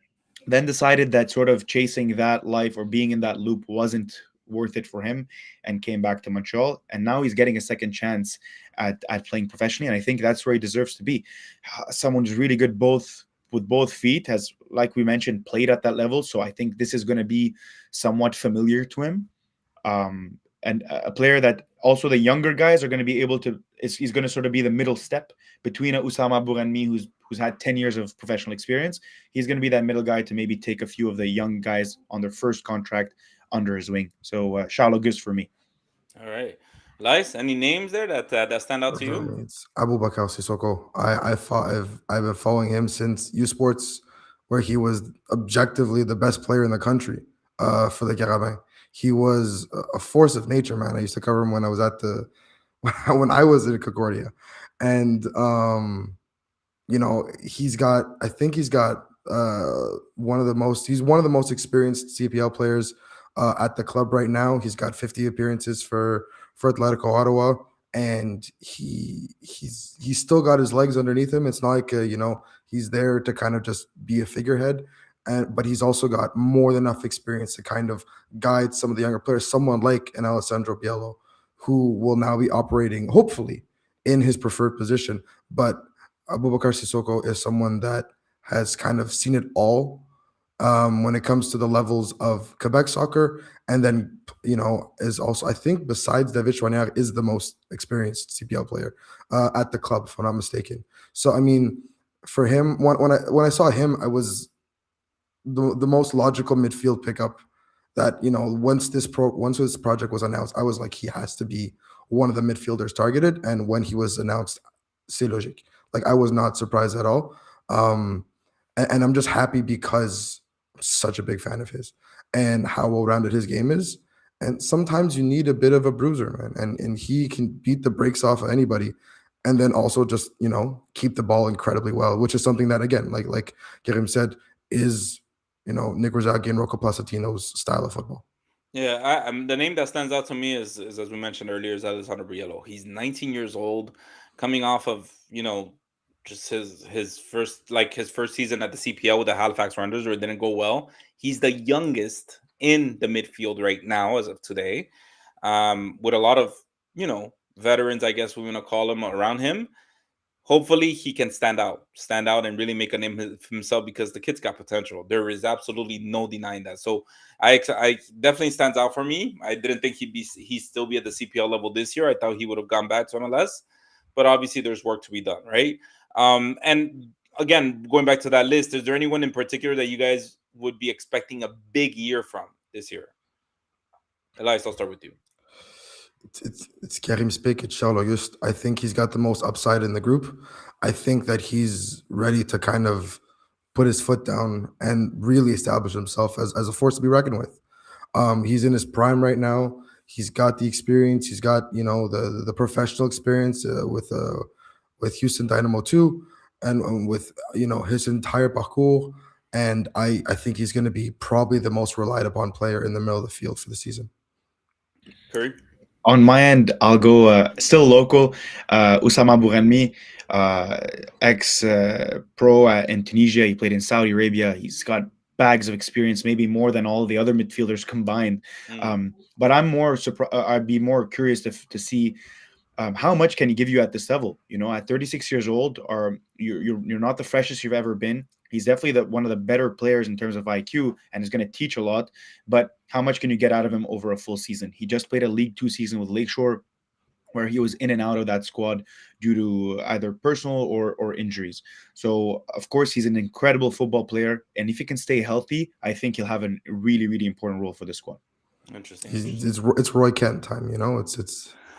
then decided that sort of chasing that life or being in that loop wasn't worth it for him and came back to Montreal. And now he's getting a second chance at playing professionally. And I think that's where he deserves to be. Someone who's really good both with both feet, has, like we mentioned, played at that level. So I think this is going to be somewhat familiar to him. And a player that also the younger guys are going to be able to, he's going to sort of be the middle step between a Usama Bouranmi who's had 10 years of professional experience. He's going to be that middle guy to maybe take a few of the young guys on their first contract under his wing. So Charles Auguste for me. All right, Lice, any names there that stand out to For you? me, it's Abubakar Sissoko. I've been following him since U Sports, where he was objectively the best player in the country for the Carabin. He was a force of nature, man. I used to cover him when I was at the when I was in Concordia, and I think he's got he's one of the most experienced CPL players at the club right now. He's got 50 appearances for Atletico Ottawa, and he's still got his legs underneath him. It's not like he's there to kind of just be a figurehead, but he's also got more than enough experience to kind of guide some of the younger players, someone like an Alessandro Biello, who will now be operating hopefully in his preferred position. But Abubakar Sissoko is someone that has kind of seen it all when it comes to the levels of Quebec soccer, and then is also, I think, besides David Chouanière, is the most experienced CPL player at the club, if I'm not mistaken. So I mean, for him, when I saw him, I was the most logical midfield pickup. That once this project was announced, I was like, he has to be one of the midfielders targeted. And when he was announced, c'est logique. Like, I was not surprised at all. And I'm just happy because I'm such a big fan of his and how well-rounded his game is. And sometimes you need a bit of a bruiser, man. And he can beat the brakes off of anybody, and then also just keep the ball incredibly well, which is something that, again, like Karim said, is Nick Rizaghi and Rocco Placentino's style of football. Yeah, the name that stands out to me is as we mentioned earlier, is Alessandro Briello. He's 19 years old, coming off of just his first season at the CPL with the Halifax Rounders, where it didn't go well. He's the youngest in the midfield right now as of today, with a lot of veterans, I guess we want to call them, around him. Hopefully he can stand out and really make a name for himself, because the kid's got potential. There is absolutely no denying that. So I definitely stands out for me. I didn't think he'd still be at the CPL level this year. I thought he would have gone back to MLS, but obviously there's work to be done, right? And again, going back to that list, is there anyone in particular that you guys would be expecting a big year from this year? Elias, I'll start with you. It's Karim Speak. It's Charles Auguste. I think he's got the most upside in the group. I think that he's ready to kind of put his foot down and really establish himself as a force to be reckoned with. He's in his prime right now. He's got the experience. He's got the professional experience with Houston Dynamo too, and with his entire parcours. And I think he's going to be probably the most relied upon player in the middle of the field for the season. Curry? On my end, I'll go still local. Usama Bouranmi, ex pro in Tunisia. He played in Saudi Arabia. He's got bags of experience, maybe more than all the other midfielders combined. Mm, But I'm more surprised. I'd be more curious to see how much can he give you at this level? You know, at 36 years old, or you're not the freshest you've ever been. He's definitely one of the better players in terms of IQ, and is going to teach a lot. But how much can you get out of him over a full season? He just played a League Two season with Lakeshore, where he was in and out of that squad due to either personal or injuries. So of course he's an incredible football player, and if he can stay healthy, I think he'll have a really important role for the squad. interesting, He's, interesting. it's Roy Kent time, you know. It's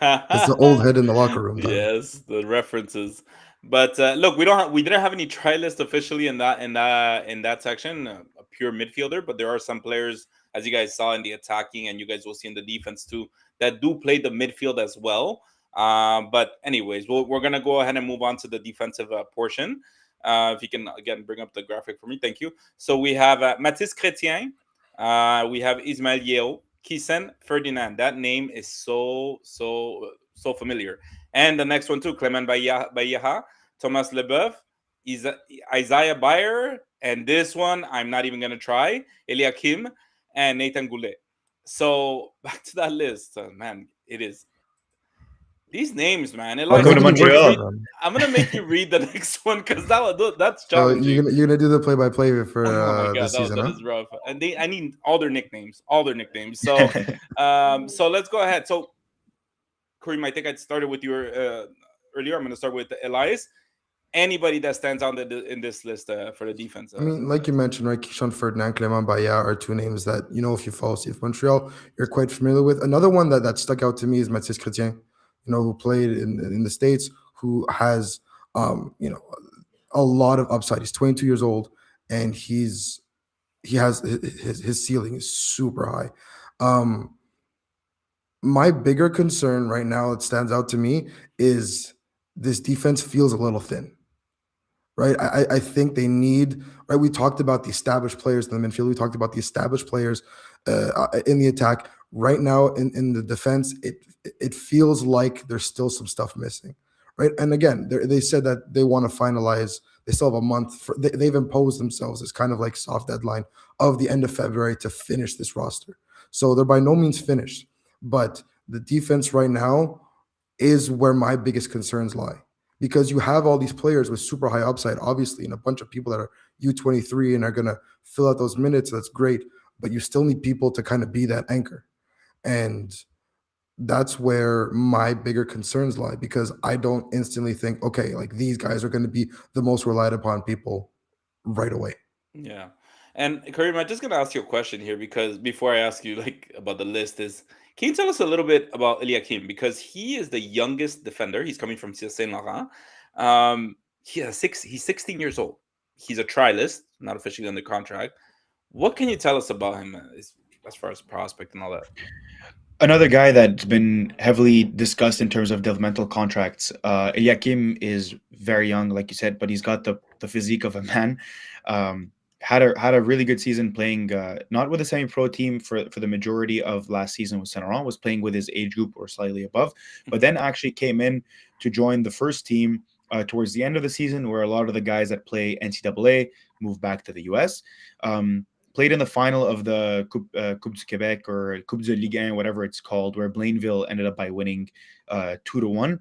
the old head in the locker room time. Yes, the references. But look, we didn't have any try list officially in that section, a pure midfielder. But there are some players, as you guys saw in the attacking, and you guys will see in the defense too, that do play the midfield as well. But anyways, we're gonna go ahead and move on to the defensive portion. If you can again bring up the graphic for me, thank you. So we have Mathis Chrétien, we have Ismail Yeo, Kisen Ferdinand. That name is so familiar. And the next one too, Clement Bayaha, Thomas Leboeuf, Isaiah Bayer, and this one I'm not even gonna try, Eliakim and Nathan Goulet. So back to that list, man. It is these names, man. I'm Welcome Elias, to I'm making gonna you make work you for Montreal. read. them. I'm gonna make you read the next one because that's So challenging. you're gonna do the play-by-play for Oh my god, this season, that huh? is rough. And I need all their nicknames, all their nicknames. So let's go ahead. So Kareem, I think I started with you earlier. I'm going to start with Elias. Anybody that stands out in this list for the defense, I mean, like you Elias? mentioned, right? Keyshawn Ferdinand, Clement Baya are two names that, you know, if you follow CF Montreal, you're quite familiar with. Another one that stuck out to me is Mathis Chrétien, you know, who played in the States, who has, you know, a lot of upside. He's 22 years old, and he has his ceiling is super high. Um, my bigger concern right now that stands out to me is this defense feels a little thin, right? I think they need, right? We talked about the established players in the midfield. We talked about the established players in the attack. Right now in the defense, it feels like there's still some stuff missing, right? And again, they said that they want to finalize. They still have a month. They've imposed themselves as kind of like soft deadline of the end of February to finish this roster. So they're by no means finished, but the defense right now is where my biggest concerns lie because you have all these players with super high upside, obviously, and a bunch of people that are U23 and are going to fill out those minutes. That's great. But you still need people to kind of be that anchor. And that's where my bigger concerns lie because I don't instantly think, okay, like these guys are going to be the most relied upon people right away. Yeah. And Kareem, I'm just gonna ask you a question here because before I ask you like about the list is can you tell us a little bit about Eliakim? Because he is the youngest defender. He's coming from Saint Laurent. He's 16 years old. He's a trialist, not officially under contract. What can you tell us about him as far as prospect and all that? Another guy that's been heavily discussed in terms of developmental contracts. Eliakim is very young, like you said, but he's got the physique of a man. Had a really good season playing, not with the semi-pro team for the majority of last season with Saint Laurent, was playing with his age group or slightly above, but then actually came in to join the first team towards the end of the season, where a lot of the guys that play NCAA moved back to the US. Played in the final of the Coupe du Québec or Coupe de Ligue 1, whatever it's called, where Blainville ended up by winning 2-1,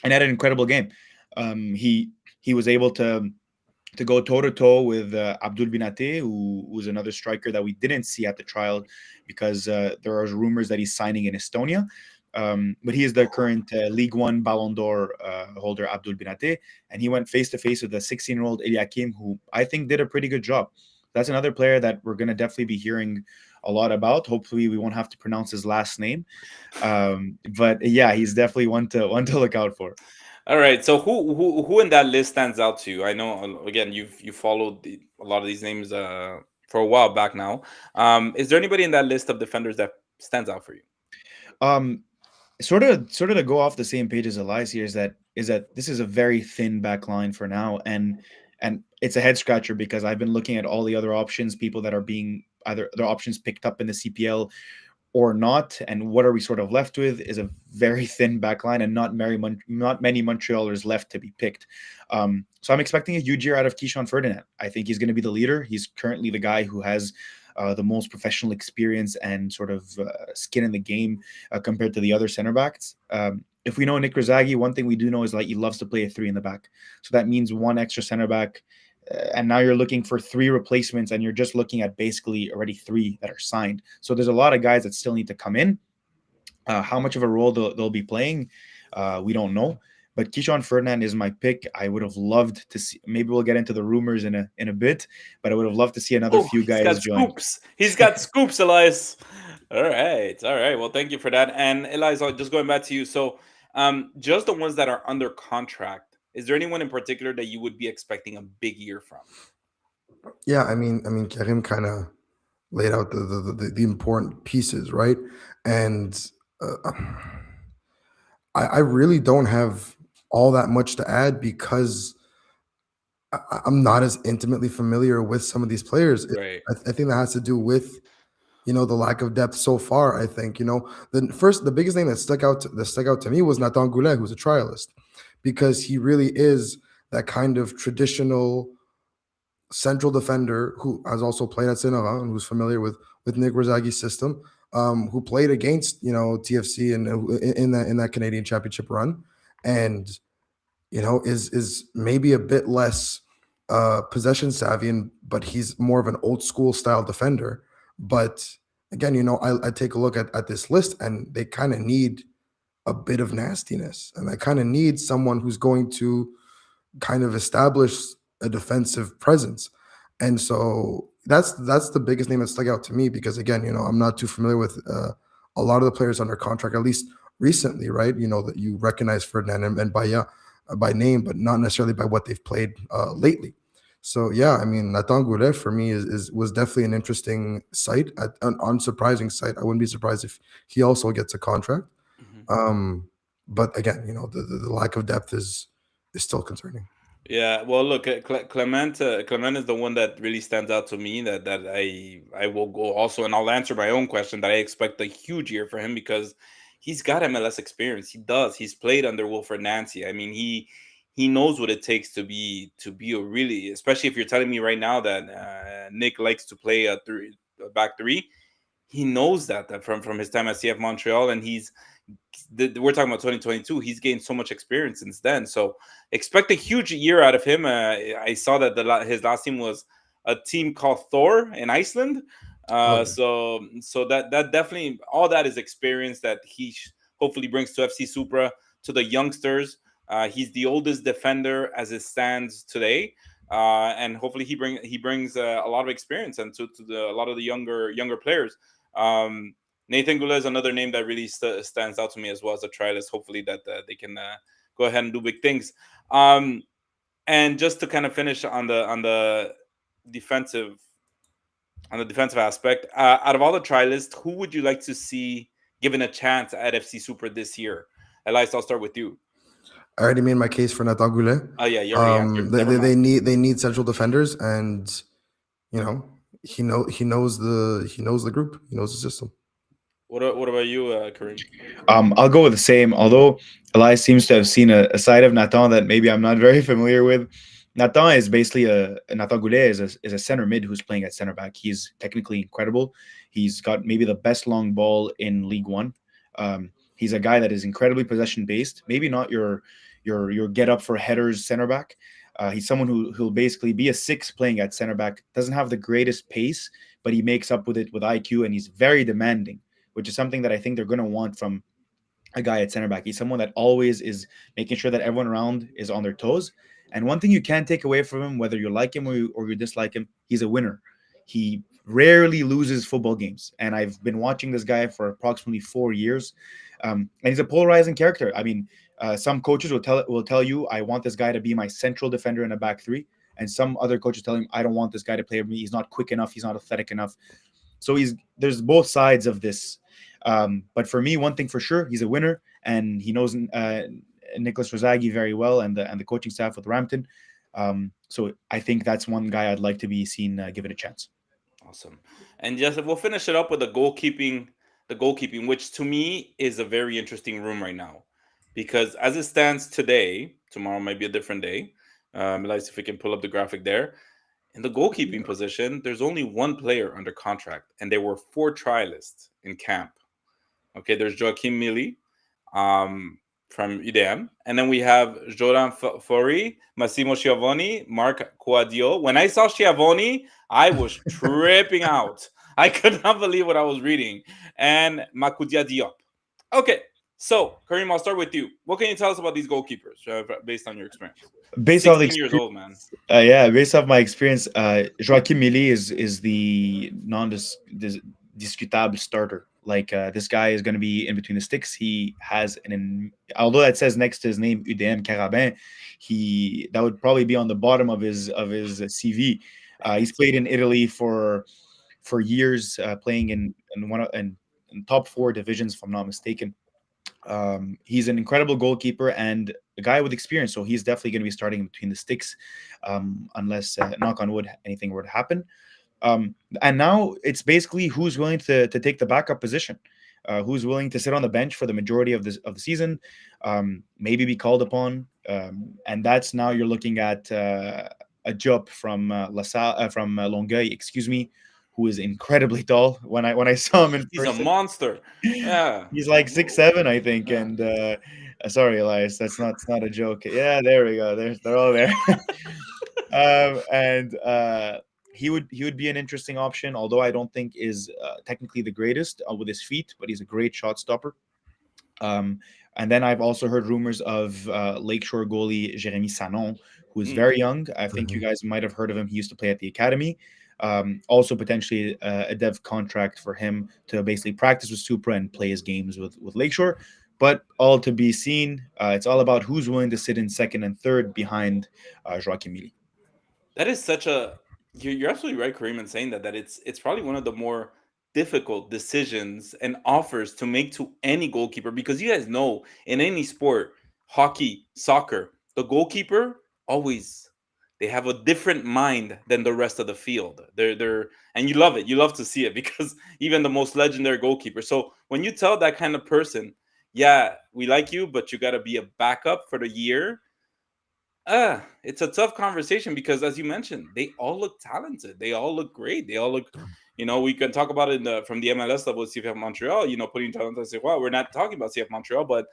and had an incredible game. He was able to go toe to toe with Abdul Binate, who was another striker that we didn't see at the trial because there are rumors that he's signing in Estonia. But he is the current League One Ballon d'Or holder, Abdul Binate, and he went face to face with the 16-year-old Eliakim, who I think did a pretty good job. That's another player that we're going to definitely be hearing a lot about. Hopefully, we won't have to pronounce his last name. But yeah, he's definitely one to look out for. All right. So who in that list stands out to you? I know again you followed a lot of these names for a while back now. Is there anybody in that list of defenders that stands out for you? Um, sort of to go off the same page as Elias here is that this is a very thin back line for now, and it's a head scratcher because I've been looking at all the other options, people that are being either their options picked up in the CPL or not, and what are we sort of left with is a very thin back line and not many Montrealers left to be picked. So I'm expecting a huge year out of Keyshawn Ferdinand. I think he's going to be the leader. He's currently the guy who has the most professional experience and sort of skin in the game compared to the other center backs. If we know Nick Rizaghi, one thing we do know is like he loves to play a three in the back. So that means one extra center back. And now you're looking for three replacements, and you're just looking at basically already three that are signed. So there's a lot of guys that still need to come in. How much of a role they'll be playing, we don't know. But Keyshawn Ferdinand is my pick. I would have loved to see. Maybe we'll get into the rumors in a bit, but I would have loved to see another Oh, few he's guys got join. scoops. He's got scoops, Elias. All right, all right. Well, thank you for that. And Elias, just going back to you. So, just the ones that are under contract. Is there anyone in particular that you would be expecting a big year from? Yeah, I mean, Karim kind of laid out the important pieces, right? And uh, I really don't have all that much to add because I'm not as intimately familiar with some of these players. Right. I think that has to do with the lack of depth so far. I think the biggest thing that stuck out to me was Nathan Goulet, who's a trialist, because he really is that kind of traditional central defender who has also played at Saint-Laurent and who's familiar with Nick Rizaghi's system, who played against TFC and in that Canadian Championship run, and is maybe a bit less possession savvy, but he's more of an old school style defender. But again, I take a look at this list, and they kind of need a bit of nastiness, and I kind of need someone who's going to kind of establish a defensive presence. And so that's the biggest name that stuck out to me because again, I'm not too familiar with a lot of the players under contract, at least recently, right? That you recognize Ferdinand and by name, but not necessarily by what they've played lately. So yeah, I mean, Nathan Goulet for me was definitely an interesting sight, an unsurprising sight. I wouldn't be surprised if he also gets a contract. Mhm. Um, but again, the lack of depth is still concerning. Yeah, well, look, Clement is the one that really stands out to me. That I will go also, and I'll answer my own question. That I expect a huge year for him because he's got MLS experience. He does. He's played under Wilfred Nancy. I mean, he knows what it takes to be a really, especially if you're telling me right now that Nick likes to play a back three. He knows that from his time at CF Montreal, and we're talking about 2022. He's gained so much experience since then. So expect a huge year out of him. I saw that his last team was a team called Thor in Iceland. Oh yeah. So that definitely all that is experience that he hopefully brings to FC Supra to the youngsters. He's the oldest defender as it stands today. And hopefully he brings a lot of experience and to a lot of the younger players. Um, Nathan Goulet is another name that really stands out to me as well as a trialist. Hopefully that they can go ahead and do big things. Um, and just to kind of finish defensive on the defensive aspect, out of all the trialists, who would you like to see given a chance at FC Super this year? Elias, I'll start with you. I already made my case for Nathan Goulet. Oh yeah, you already answered. They, Never they, they mind. need they need central defenders, and you know he knows the group, he knows the system. What about you, Kareem? I'll go with the same. Although Elias seems to have seen a side of Nathan that maybe I'm not very familiar with. Nathan is basically Nathan Goulet is a center mid who's playing at center back. He's technically incredible. He's got maybe the best long ball in League One. He's a guy that is incredibly possession based. Maybe not your get up for headers center back. He's someone who'll basically be a six playing at center back. Doesn't have the greatest pace, but he makes up with it with IQ, and he's very demanding, which is something that I think they're going to want from a guy at center back. He's someone that always is making sure that everyone around is on their toes. And one thing you can't take away from him, whether you like him or you dislike him, he's a winner. He rarely loses football games. And I've been watching this guy for approximately 4 years. And he's a polarizing character. I mean, some coaches will tell you, I want this guy to be my central defender in a back three. And some other coaches tell him, I don't want this guy to play with me. He's not quick enough. He's not athletic enough. So there's both sides of this. But for me, one thing for sure, he's a winner, and he knows Nicholas Rizaghi very well, and the coaching staff with Rampton. So I think that's one guy I'd like to be seen given a chance. Awesome. And just we'll finish it up with the the goalkeeping, which to me is a very interesting room right now, because as it stands today, tomorrow might be a different day. Let's see if we can pull up the graphic there. In the goalkeeping position, there's only one player under contract, and there were four trialists in camp. Okay, there's Joachim Mili, um, from UDM. And then we have Jordan Fori, Massimo Schiavoni, Mark Quadio. When I saw Schiavoni, I was tripping out. I could not believe what I was reading. And Makudia Diop. Okay, so Karim, I'll start with you. What can you tell us about these goalkeepers based on your experience? Based off the 16 years experience, old, man. yeah, based off my experience, Joaquim Milli is the discutable starter. Like this guy is going to be in between the sticks. He has although that says next to his name UDM Carabin, he that would probably be on the bottom of his CV. He's played in Italy for years, playing in top four divisions, if I'm not mistaken. He's an incredible goalkeeper and a guy with experience, so he's definitely going to be starting between the sticks, unless knock on wood anything were to happen. And now it's basically who's willing to take the backup position, who's willing to sit on the bench for the majority of the season, maybe be called upon, and that's now you're looking at a Diop from from Longueuil, excuse me, who is incredibly tall. When I saw him in He's a person, monster. Yeah. he's like 6'7", I think. Yeah. And sorry, Elias, it's not a joke. Yeah, there we go. They're all there. And he would be an interesting option, although I don't think is technically the greatest with his feet, but he's a great shot stopper. Um, and then I've also heard rumors of Lakeshore goalie Jeremy Sanon, who is Mm. very young. I think you Mhm. guys might have heard of him. He used to play at the academy. Also, potentially a dev contract for him to basically practice with Supra and play his games with Lakeshore. But all to be seen. It's all about who's willing to sit in second and third behind Joaquim Mili. That is such a you're absolutely right, Kareem, in saying that it's probably one of the more difficult decisions and offers to make to any goalkeeper, because you guys know in any sport, hockey, soccer, the goalkeeper always, they have a different mind than the rest of the field. They're and you love it. You love to see it because even the most legendary goalkeeper. So when you tell that kind of person, yeah, we like you, but you got to be a backup for the year, it's a tough conversation because, as you mentioned, they all look talented. They all look great. They all look, we can talk about it from the MLS level with CF Montreal, putting talent and say, well, we're not talking about CF Montreal, but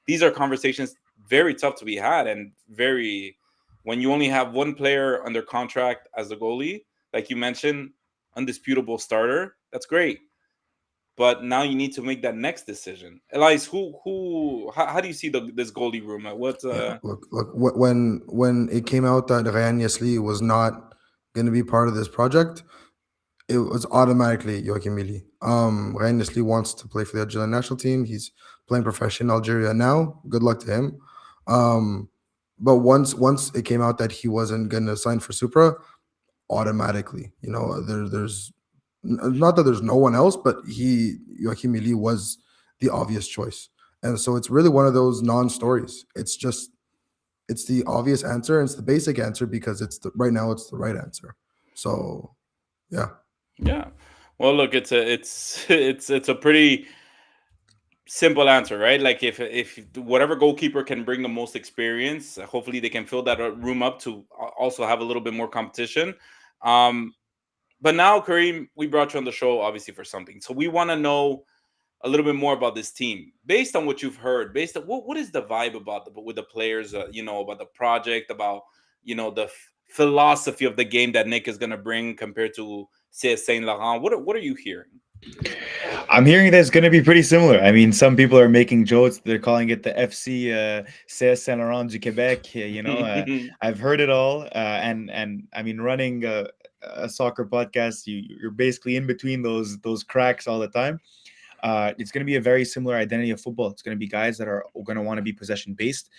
these are conversations very tough to be had and very, when you only have one player under contract as a goalie, like you mentioned, undisputable starter, that's great. But now you need to make that next decision. Elias, how do you see this goalie room? What, Yeah, look. When it came out that Ryan Yesli was not going to be part of this project, it was automatically Joachim Mili. Ryan Yesli wants to play for the Algerian national team. He's playing professional in Algeria now. Good luck to him. Um, but once it came out that he wasn't going to sign for Supra, automatically, there's not that there's no one else, but Joachim Mili was the obvious choice. And so it's really one of those non-stories. It's the obvious answer and it's the basic answer because right now it's the right answer. So yeah. yeah. Well, look, it's a pretty simple answer, right? Like if whatever goalkeeper can bring the most experience, hopefully they can fill that room up to also have a little bit more competition. Um, but now, Kareem, we brought you on the show obviously for something, so we want to know a little bit more about this team based on what you've heard. Based on what is the vibe about with the players? About the project, about the philosophy of the game that Nick is going to bring compared to say Saint Laurent. What are you hearing? I'm hearing that it's going to be pretty similar. I mean, some people are making jokes. They're calling it the FC CS Saint Laurent du Québec. I've heard it all. And I mean, running a soccer podcast, you're basically in between those cracks all the time. It's going to be a very similar identity of football. It's going to be guys that are going to want to be possession based.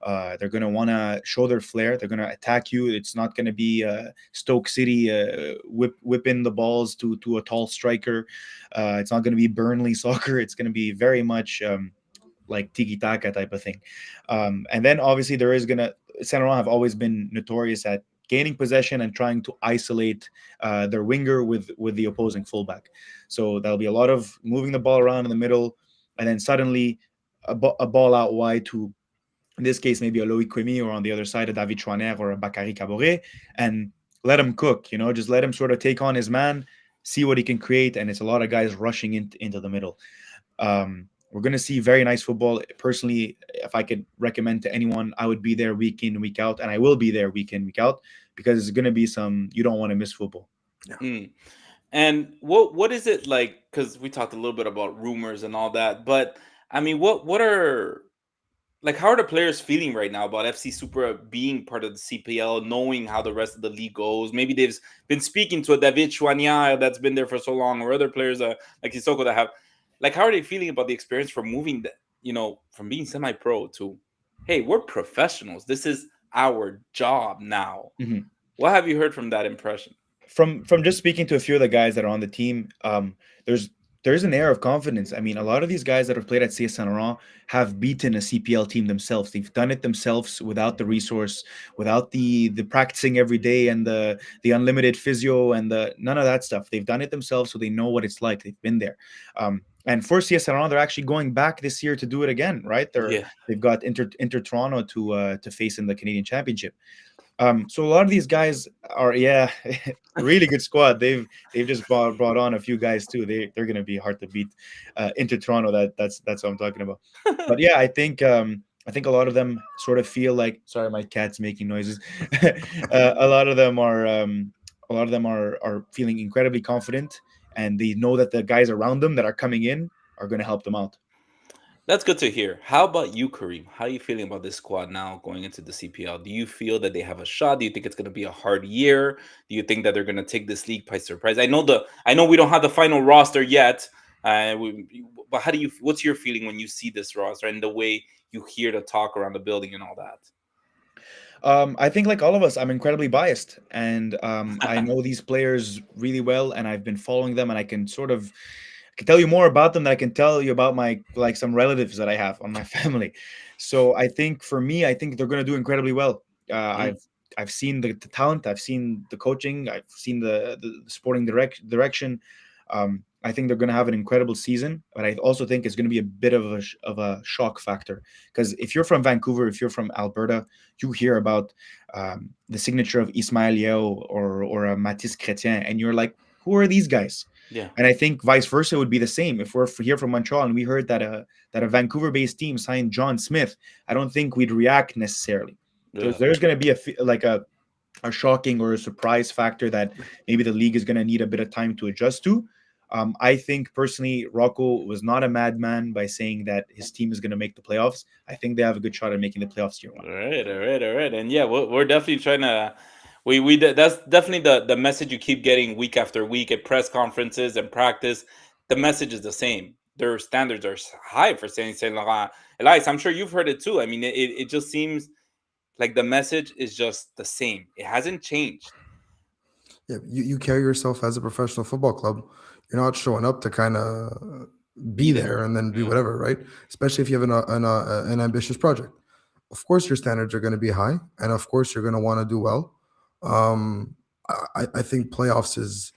They're going to want to show their flair. They're going to attack you. It's not going to be Stoke City whipping the balls to a tall striker. It's not going to be Burnley soccer. It's going to be very much like tiki taka type of thing. And then obviously there is going to Saint Laurent have always been notorious at gaining possession and trying to isolate their winger with the opposing fullback. So there'll be a lot of moving the ball around in the middle, and then suddenly a ball out wide to, in this case, maybe a Loic Quimi, or on the other side, a David Chouaner or a Bakary Caboret, and let him cook, just let him sort of take on his man, see what he can create. And it's a lot of guys rushing into the middle. We're going to see very nice football. Personally, if I could recommend to anyone, I would be there week in, week out, and I will be there week in, week out, because it's going to be some, you don't want to miss football. Mm. And what is it like? Because we talked a little bit about rumors and all that, but I mean, what are like how are the players feeling right now about FC Supra being part of the CPL, knowing how the rest of the league goes? Maybe they've been speaking to a David Chouanier that's been there for so long, or other players like Sissoko that have. Like, how are they feeling about the experience from moving, from being semi-pro to, hey, we're professionals. This is our job now. Mhm. What have you heard from that impression? From just speaking to a few of the guys that are on the team, there's there's an air of confidence. I mean, a lot of these guys that have played at CS Saint Laurent have beaten a CPL team themselves. They've done it themselves without the resource, without the practicing every day and the unlimited physio and the none of that stuff. They've done it themselves, so they know what it's like. They've been there. And for CS Saint Laurent, they're actually going back this year to do it again, right? Yeah. They've got Inter Toronto to face in the Canadian Championship. So a lot of these guys are, yeah, really good squad. They've just brought on a few guys too. They're gonna be hard to beat. Into Toronto, that's what I'm talking about. But yeah, I think a lot of them sort of feel like, sorry, my cat's making noises. A lot of them are feeling incredibly confident, and they know that the guys around them that are coming in are going to help them out. That's good to hear. How about you, Kareem? How are you feeling about this squad now going into the CPL? Do you feel that they have a shot? Do you think it's going to be a hard year? Do you think that they're going to take this league by surprise? I know we don't have the final roster yet. But what's your feeling when you see this roster and the way you hear the talk around the building and all I think, like all of us, I'm incredibly biased, and I that? know these players really well, and I've been following them, and I can tell you more about them than I can tell you about my like some relatives that I have on my family. So I think for me, I think they're going to do incredibly well. Mm, I've seen the talent, I've seen the coaching, I've seen the sporting direction. I think they're going to have an incredible season, but I also think it's going to be a bit of a shock factor, because if you're from Vancouver, if you're from Alberta, you hear about the signature of Ismaël Yeo or a Mathis Chrétien, and you're like, who are these guys? yeah, And I think vice versa would be the same if we're here from Montreal and we heard that a Vancouver-based team signed John Smith. I don't think we'd react necessarily. yeah. There's going to be a shocking or a surprise factor that maybe the league is going to need a bit of time to adjust to. I think personally, Rocco was not a madman by saying that his team is going to make the playoffs. I think they have a good shot at making the playoffs year one. All right, all right, all right. And yeah, we're definitely trying to. That's definitely the message you keep getting week after week at press conferences and practice. The message is the same. Their standards are high for Saint Laurent. Elias, I'm sure you've heard it too. I mean, it just seems like the message is just the same. It hasn't changed. Yeah, you carry yourself as a professional football club. You're not showing up to kind of be Be there. there and then be Yeah. whatever, right? Especially if you have an ambitious project. Of course, your standards are going to be high, and of course, you're going to want to do well. I think playoffs is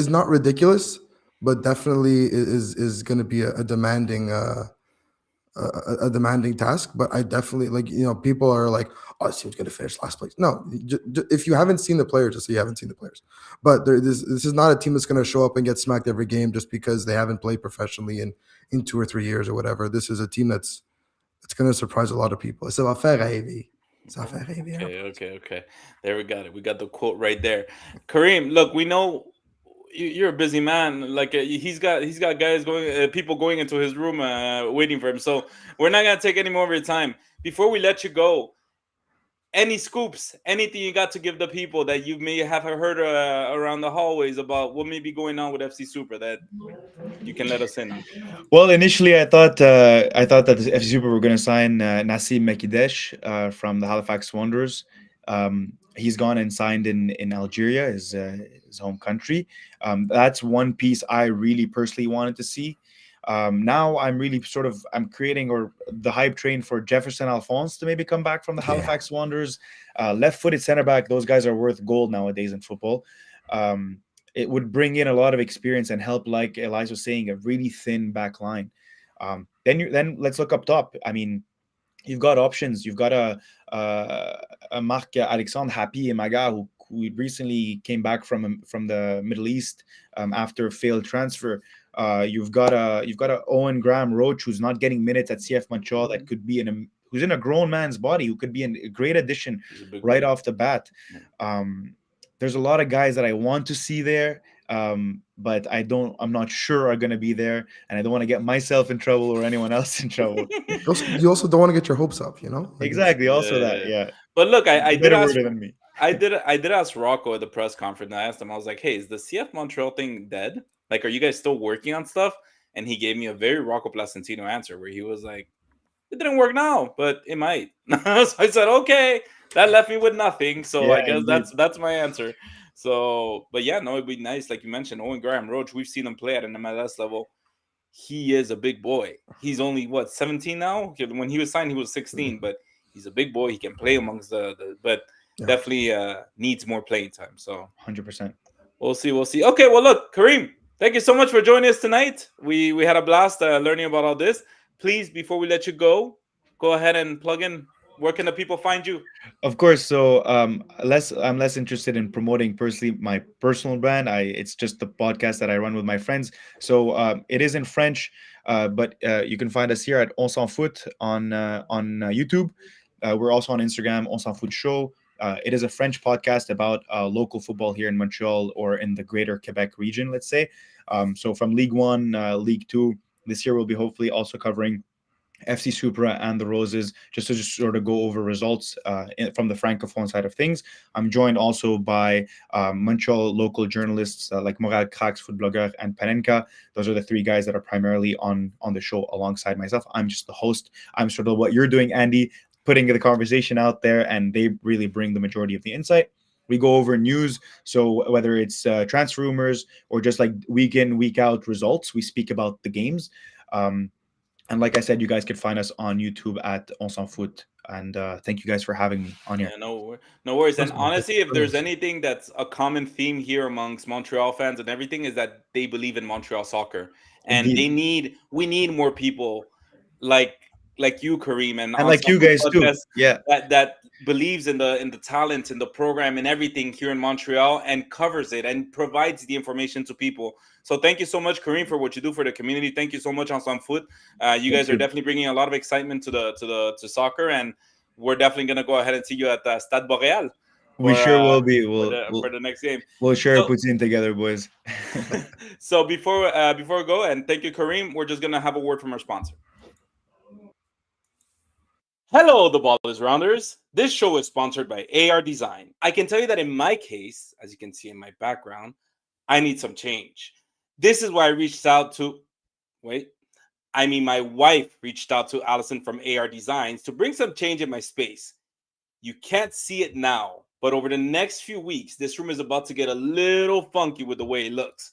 not ridiculous, but definitely is going to be a demanding a demanding task. But I definitely like people are like, oh, this team's going to finish last place. No, if you haven't seen the players, just say you haven't seen the players. But this is not a team that's going to show up and get smacked every game just because they haven't played professionally in 2 or 3 years or whatever. This is a team that's going to surprise a lot of people. Ça va faire rêver. Ça va faire rêver un Okay, peu. okay, okay. There we got it. We got the quote right there. Kareem, look, we know you're a busy man. Like he's got guys going, people going into his room, waiting for him. So we're not gonna take any more of your time. Before we let you go, any scoops, anything you got to give the people that you may have heard around the hallways about what may be going on with FC Super that you can let us in on? Well, initially, I thought that the FC Super were going to sign Nassim Mekidesh from the Halifax Wanderers. He's gone and signed in Algeria, his home country. That's one piece I really personally wanted to see. Now I'm really I'm creating or the hype train for Jefferson Alphonse to maybe come back from the Yeah. Halifax Wanderers. Left-footed center back; those guys are worth gold nowadays in football. Um, it would bring in a lot of experience and help, like Elias was saying, a really thin back line. Then let's look up top. I mean, you've got options. You've got a Marc Alexandre Happy Emaga who recently came back from the Middle East after a failed transfer. You've got a Owen Graham Roach who's not getting minutes at CF Montreal that could be who's in a grown man's body who could be a great addition He's a big right boy. off the bat. Yeah. There's a lot of guys that I want to see there. But I'm not sure are going to be there, and I don't want to get myself in trouble or anyone else in trouble. You also don't want to get your hopes up, you know? Like it's Exactly. Also, that, Yeah. yeah, But look, I did better ask worded than me. I did ask Rocco at the press conference. I asked him, I was like, "Hey, is the CF Montreal thing dead? Like, are you guys still working on stuff?" And he gave me a very Rocco Placentino answer where he was like, "It didn't work now, but it might." So I said, "Okay." That left me with nothing. So Yeah, I guess indeed. that's my answer. So, but yeah, no, it'd be nice. Like you mentioned, Owen Graham Roach. We've seen him play at an MLS level. He is a big boy. He's only what 17 now. Okay, when he was signed, he was 16, but he's a big boy. He can play amongst the but yeah. definitely needs more playing time. So 100%. we'll see. We'll see. Okay, well, look, Kareem, thank you so much for joining us tonight. We had a blast learning about all this. Please, before we let you go ahead and plug in. Where can the people find you? Of course. So I'm less interested in promoting personally my personal brand. It's just the podcast that I run with my friends. So it is in French, but you can find us here at On S'en Foot on YouTube. We're also on Instagram, On S'en Foot Show. It is a French podcast about local football here in Montreal or in the greater Quebec region, let's say. So from League One, League Two. This year we'll be hopefully also covering FC Supra and the Roses, just to just sort of go over results from the francophone side of things. I'm joined also by Montreal local journalists like Moral Krax, Food Blogger, and Panenka. Those are the three guys that are primarily on the show alongside myself. I'm just the host. I'm sort of what you're doing, Andy, putting the conversation out there, and they really bring the majority of the insight. We go over news, so whether it's transfer rumors or just like week in, week out results, we speak about the games. And like I said, you guys can find us on YouTube at On S'en Foot. And thank you guys for having me on here. Yeah, no worries. And First, man, thank honestly, you if for joining there's us. anything that's a common theme here amongst Montreal fans and everything, is that they believe in Montreal soccer, and Indeed. we need more people like you, Kareem, and And on like some you guys too. podcast Yeah. that believes in the talent, in the program, and everything here in Montreal, and covers it and provides the information to people. So thank you so much, Kareem, for what you do for the community. Thank you so much, on some foot. You Thank guys are you. definitely bringing a lot of excitement to soccer, and we're definitely gonna go ahead and see you at Stade Boreal We sure will be. for the next game. We'll share a So poutine together, boys. so before we go, and thank you, Kareem, we're just gonna have a word from our sponsor. Hello, the Ballers Rounders. This show is sponsored by AR Design. I can tell you that in my case, as you can see in my background, I need some change. This is why I reached out to wait. I mean, my wife reached out to Allison from AR Designs to bring some change in my space. You can't see it now, but over the next few weeks, this room is about to get a little funky with the way it looks.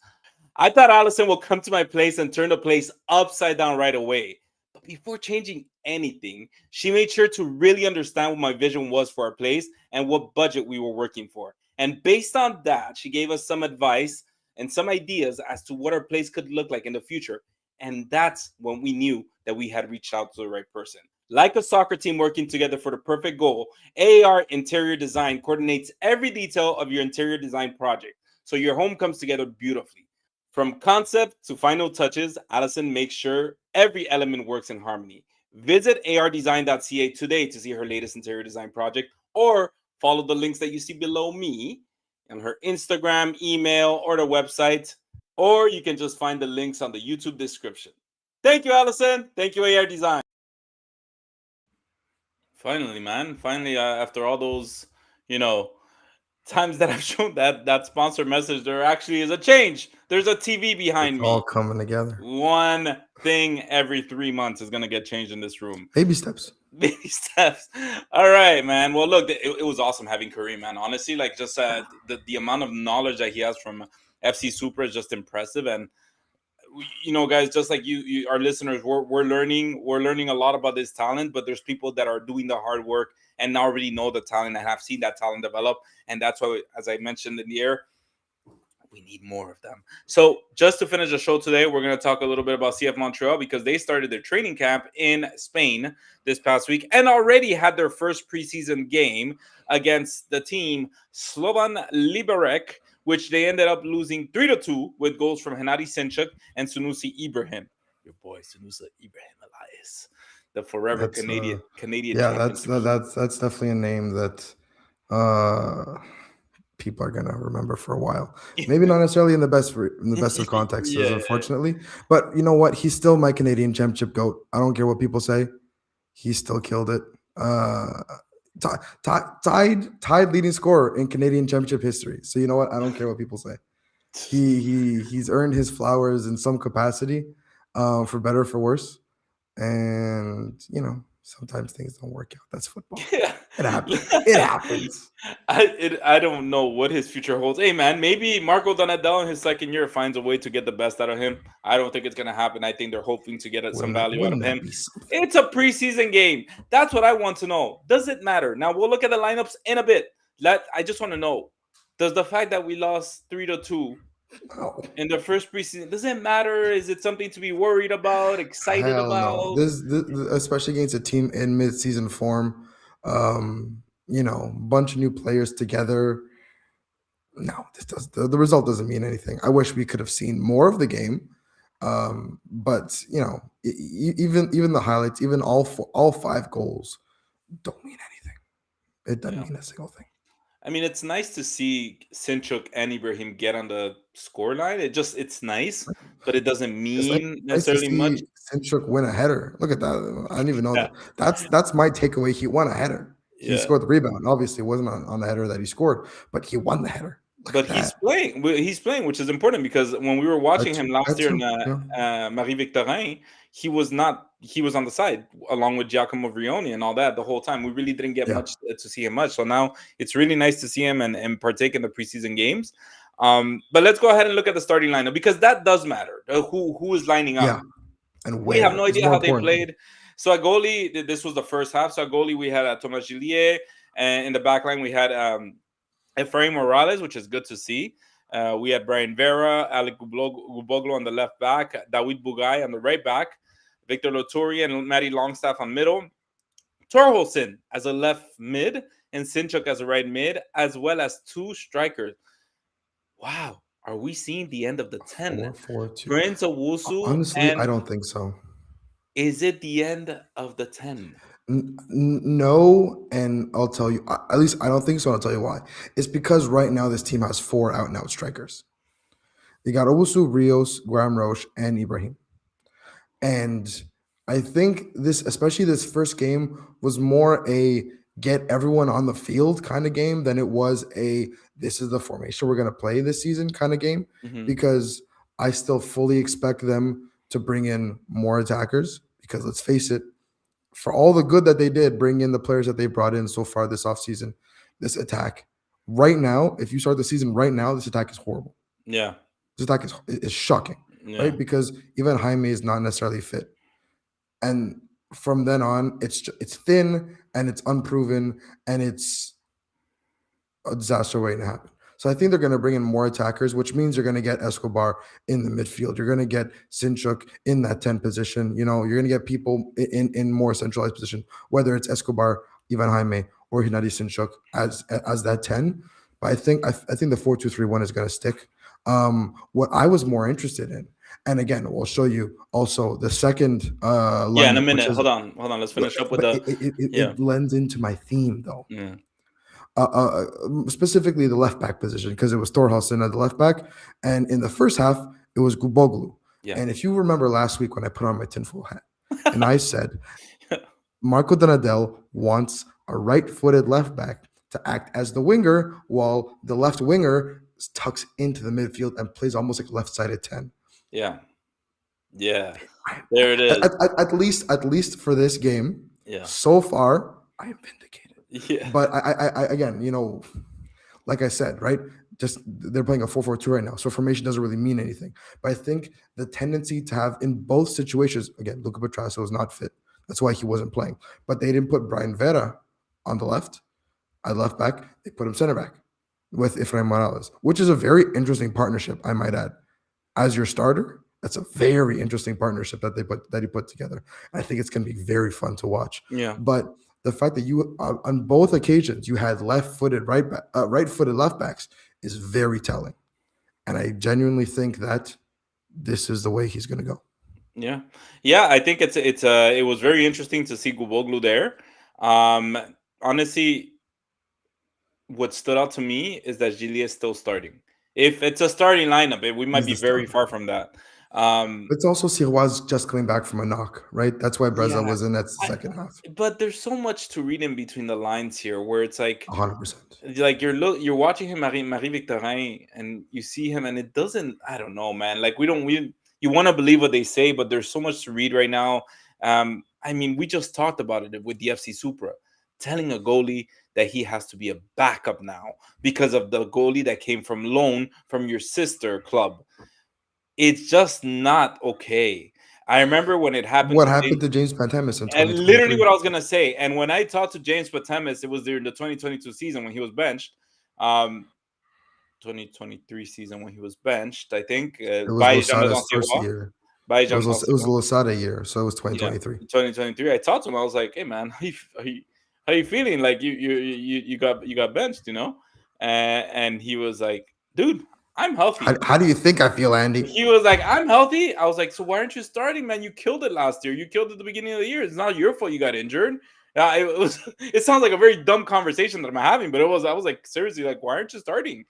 I thought Allison will come to my place and turn the place upside down right away. But before changing anything, she made sure to really understand what my vision was for our place and what budget we were working for. And based on that, she gave us some advice and some ideas as to what our place could look like in the future. And that's when we knew that we had reached out to the right person. Like a soccer team working together for the perfect goal, AR Interior Design coordinates every detail of your interior design project so your home comes together beautifully. From concept to final touches, Allison makes sure every element works in harmony. Visit ardesign.ca today to see her latest interior design project, or follow the links that you see below me on her Instagram, email, or the website, or you can just find the links on the YouTube description. Thank you, Allison. Thank you, AR Design. Finally, man. Finally, after all those, you know, times that I've shown that sponsor message, there actually is a change. There's a TV It's behind all me. coming together. One thing every 3 months is gonna get changed in this room. Baby steps. Baby steps. All right, man. Well, look, it was awesome having Kareem, man. Honestly, like just the amount of knowledge that he has from FC Super is just impressive, and guys, just like you our listeners, we're learning a lot about this talent, but there's people that are doing the hard work and already know the talent and have seen that talent develop, and that's why, as I mentioned in the air, we need more of them. So, just to finish the show today, we're going to talk a little bit about CF Montreal because they started their training camp in Spain this past week and already had their first preseason game against the team Slovan Liberec, which they ended up losing 3-2 with goals from Hennady Sinchuk and Sunusi Ibrahim. Your boy Sunusi Ibrahim Elias, the forever That's Canadian yeah, champion. that's definitely a name that uh people are gonna remember for a while. Maybe not necessarily in the best of contexts, Yeah. unfortunately. But you know what? He's still my Canadian championship goat. I don't care what people say. He still killed it. Tied leading scorer in Canadian championship history. So you know what? I don't care what people say. He's earned his flowers in some capacity, for better or for worse. And sometimes things don't work out. That's football. Yeah. It happens. It happens. I don't know what his future holds. Hey man, maybe Marco Donadell in his second year finds a way to get the best out of him. I don't think it's gonna happen. I think they're hoping to get some value out of Wouldn't that him. be something? It's a preseason game. That's what I want to know. Does it matter? Now we'll look at the lineups in a bit. I just want to know: does the fact that we lost 3-2 No. in the first preseason, does it matter? Is it something to be worried about? Excited Hell no. about? This especially against a team in mid-season form. Bunch of new players together. No, this does the result doesn't mean anything. I wish we could have seen more of the game. But even the highlights, even all five goals don't mean anything. It doesn't Yeah. mean a single thing. I mean, it's nice to see Sinchuk and Ibrahim get on the score line. It's nice, but it doesn't It's mean nice to necessarily much. see Simchuk win a header. Look at that. I didn't even know Yeah, that. That's my takeaway. He won a header. He yeah. scored the rebound. Obviously, it wasn't on the header that he scored, but he won the header. Look But at that. he's playing, which is important because when we were watching him last That year in too. Yeah. Marie Victorin, he was not. He was on the side along with Giacomo Vrioni and all that the whole time. We really didn't get Yeah. much to see him much. So now it's really nice to see him and partake in the preseason games. But let's go ahead and look at the starting lineup because that does matter. Who is lining up? Yeah. And We have where no is idea more how they important. played. So at goalie, this was the first half. So at goalie, we had Thomas Gillier, and in the back line, we had Efrain Morales, which is good to see. We had Brian Vera, Alec Guboglo on the left back, David Bugay on the right back, Victor Loturi and Matty Longstaff on middle, Torholson as a left mid, and Sinchuk as a right mid, as well as two strikers. Wow, are we seeing the end of the 10? 4-4-2. Prince Owusu, Honestly, and I don't think so. is it the end of the 10? No, and I'll tell you. At least I don't think so. And I'll tell you why. It's because right now this team has 4 out-and-out strikers. You got Owusu, Rios, Graham Roche, and Ibrahim. And I think especially this first game, was more a get everyone on the field kind of game than it was a this is the formation we're going to play this season kind of game. Mhm. Because I still fully expect them to bring in more attackers. Because let's face it, for all the good that they did, bring in the players that they brought in so far this offseason, this attack right now, if you start the season right now, this attack is horrible. Yeah, This attack is shocking, yeah, right? Because even Jaime is not necessarily fit. And from then on, it's thin and it's unproven and it's a disaster waiting to happen. So I think they're going to bring in more attackers, which means you're going to get Escobar in the midfield. You're going to get Sinchuk in that 10 position. You're going to get people in more centralized position, whether it's Escobar, Ivan Jaime, or Hennady Sinchuk as that 10. But I think the 4-2-3-1 is going to stick. What I was more interested in, and again, we'll show you also the second lineup. yeah. In a minute, hold on. Let's finish up with But the it blends into my theme though. yeah. Specifically the left back position, because it was Thorhausen at the left back, and in the first half it was Guboglu. Yeah. And if you remember last week when I put on my tinfoil hat and I said Marco Donadell wants a right-footed left back to act as the winger, while the left winger tucks into the midfield and plays almost like left-sided 10. Yeah. There it is. At least for this game, Yeah. so far I am vindicated. Yeah. But I again, like I said, right? just they're playing a 4-4-2 right now, so formation doesn't really mean anything. But I think the tendency to have in both situations, again, Luca Petrasso is not fit. That's why he wasn't playing. But they didn't put Brian Vera on the left, at left back. They put him center back with Efrain Morales, which is a very interesting partnership, I might add. As your starter, that's a very interesting partnership that he put together. I think it's going to be very fun to watch. Yeah. But the fact that you on both occasions you had right-footed left backs is very telling, and I genuinely think that this is the way he's going to go. Yeah, yeah. I think it was very interesting to see Guboglu there. Um, Honestly, what stood out to me is that Gilly is still starting. If it's a starting lineup, we might He's be the very starter. far from that. Um, It's also Sirois just coming back from a knock, right? That's why Breza yeah, was in that I, second half. but there's so much to read in between the lines here, where it's 100%. like you're watching him Marie Victorin, and you see him, and it doesn't. I don't know, man. Like we you want to believe what they say, but there's so much to read right now. I mean, we just talked about it with the FC Supra, telling a goalie that he has to be a backup now because of the goalie that came from loan from your sister club. It's just not okay. I remember when it happened What to happened to James Pantemis in and literally 2023? what I was gonna say. And when I talked to James Patemis, it was during the 2022 season when he was benched. 2023 season when he was benched, I think, It was by Jean Losada's first Sirois. year. By It Jean was it was the Losada year, so it was Yeah, 2023. 2023. I talked to him. I was like, "Hey, man, how you feeling? Like you got benched, you know?" And he was like, "Dude, I'm healthy." How do you think I feel, Andy? He was like, "I'm healthy." I was like, "So why aren't you starting, man? You killed it last year. You killed it at the beginning of the year. It's not your fault you got injured." It was. It sounds like a very dumb conversation that I'm having, but it was. I was like, seriously, like, why aren't you starting?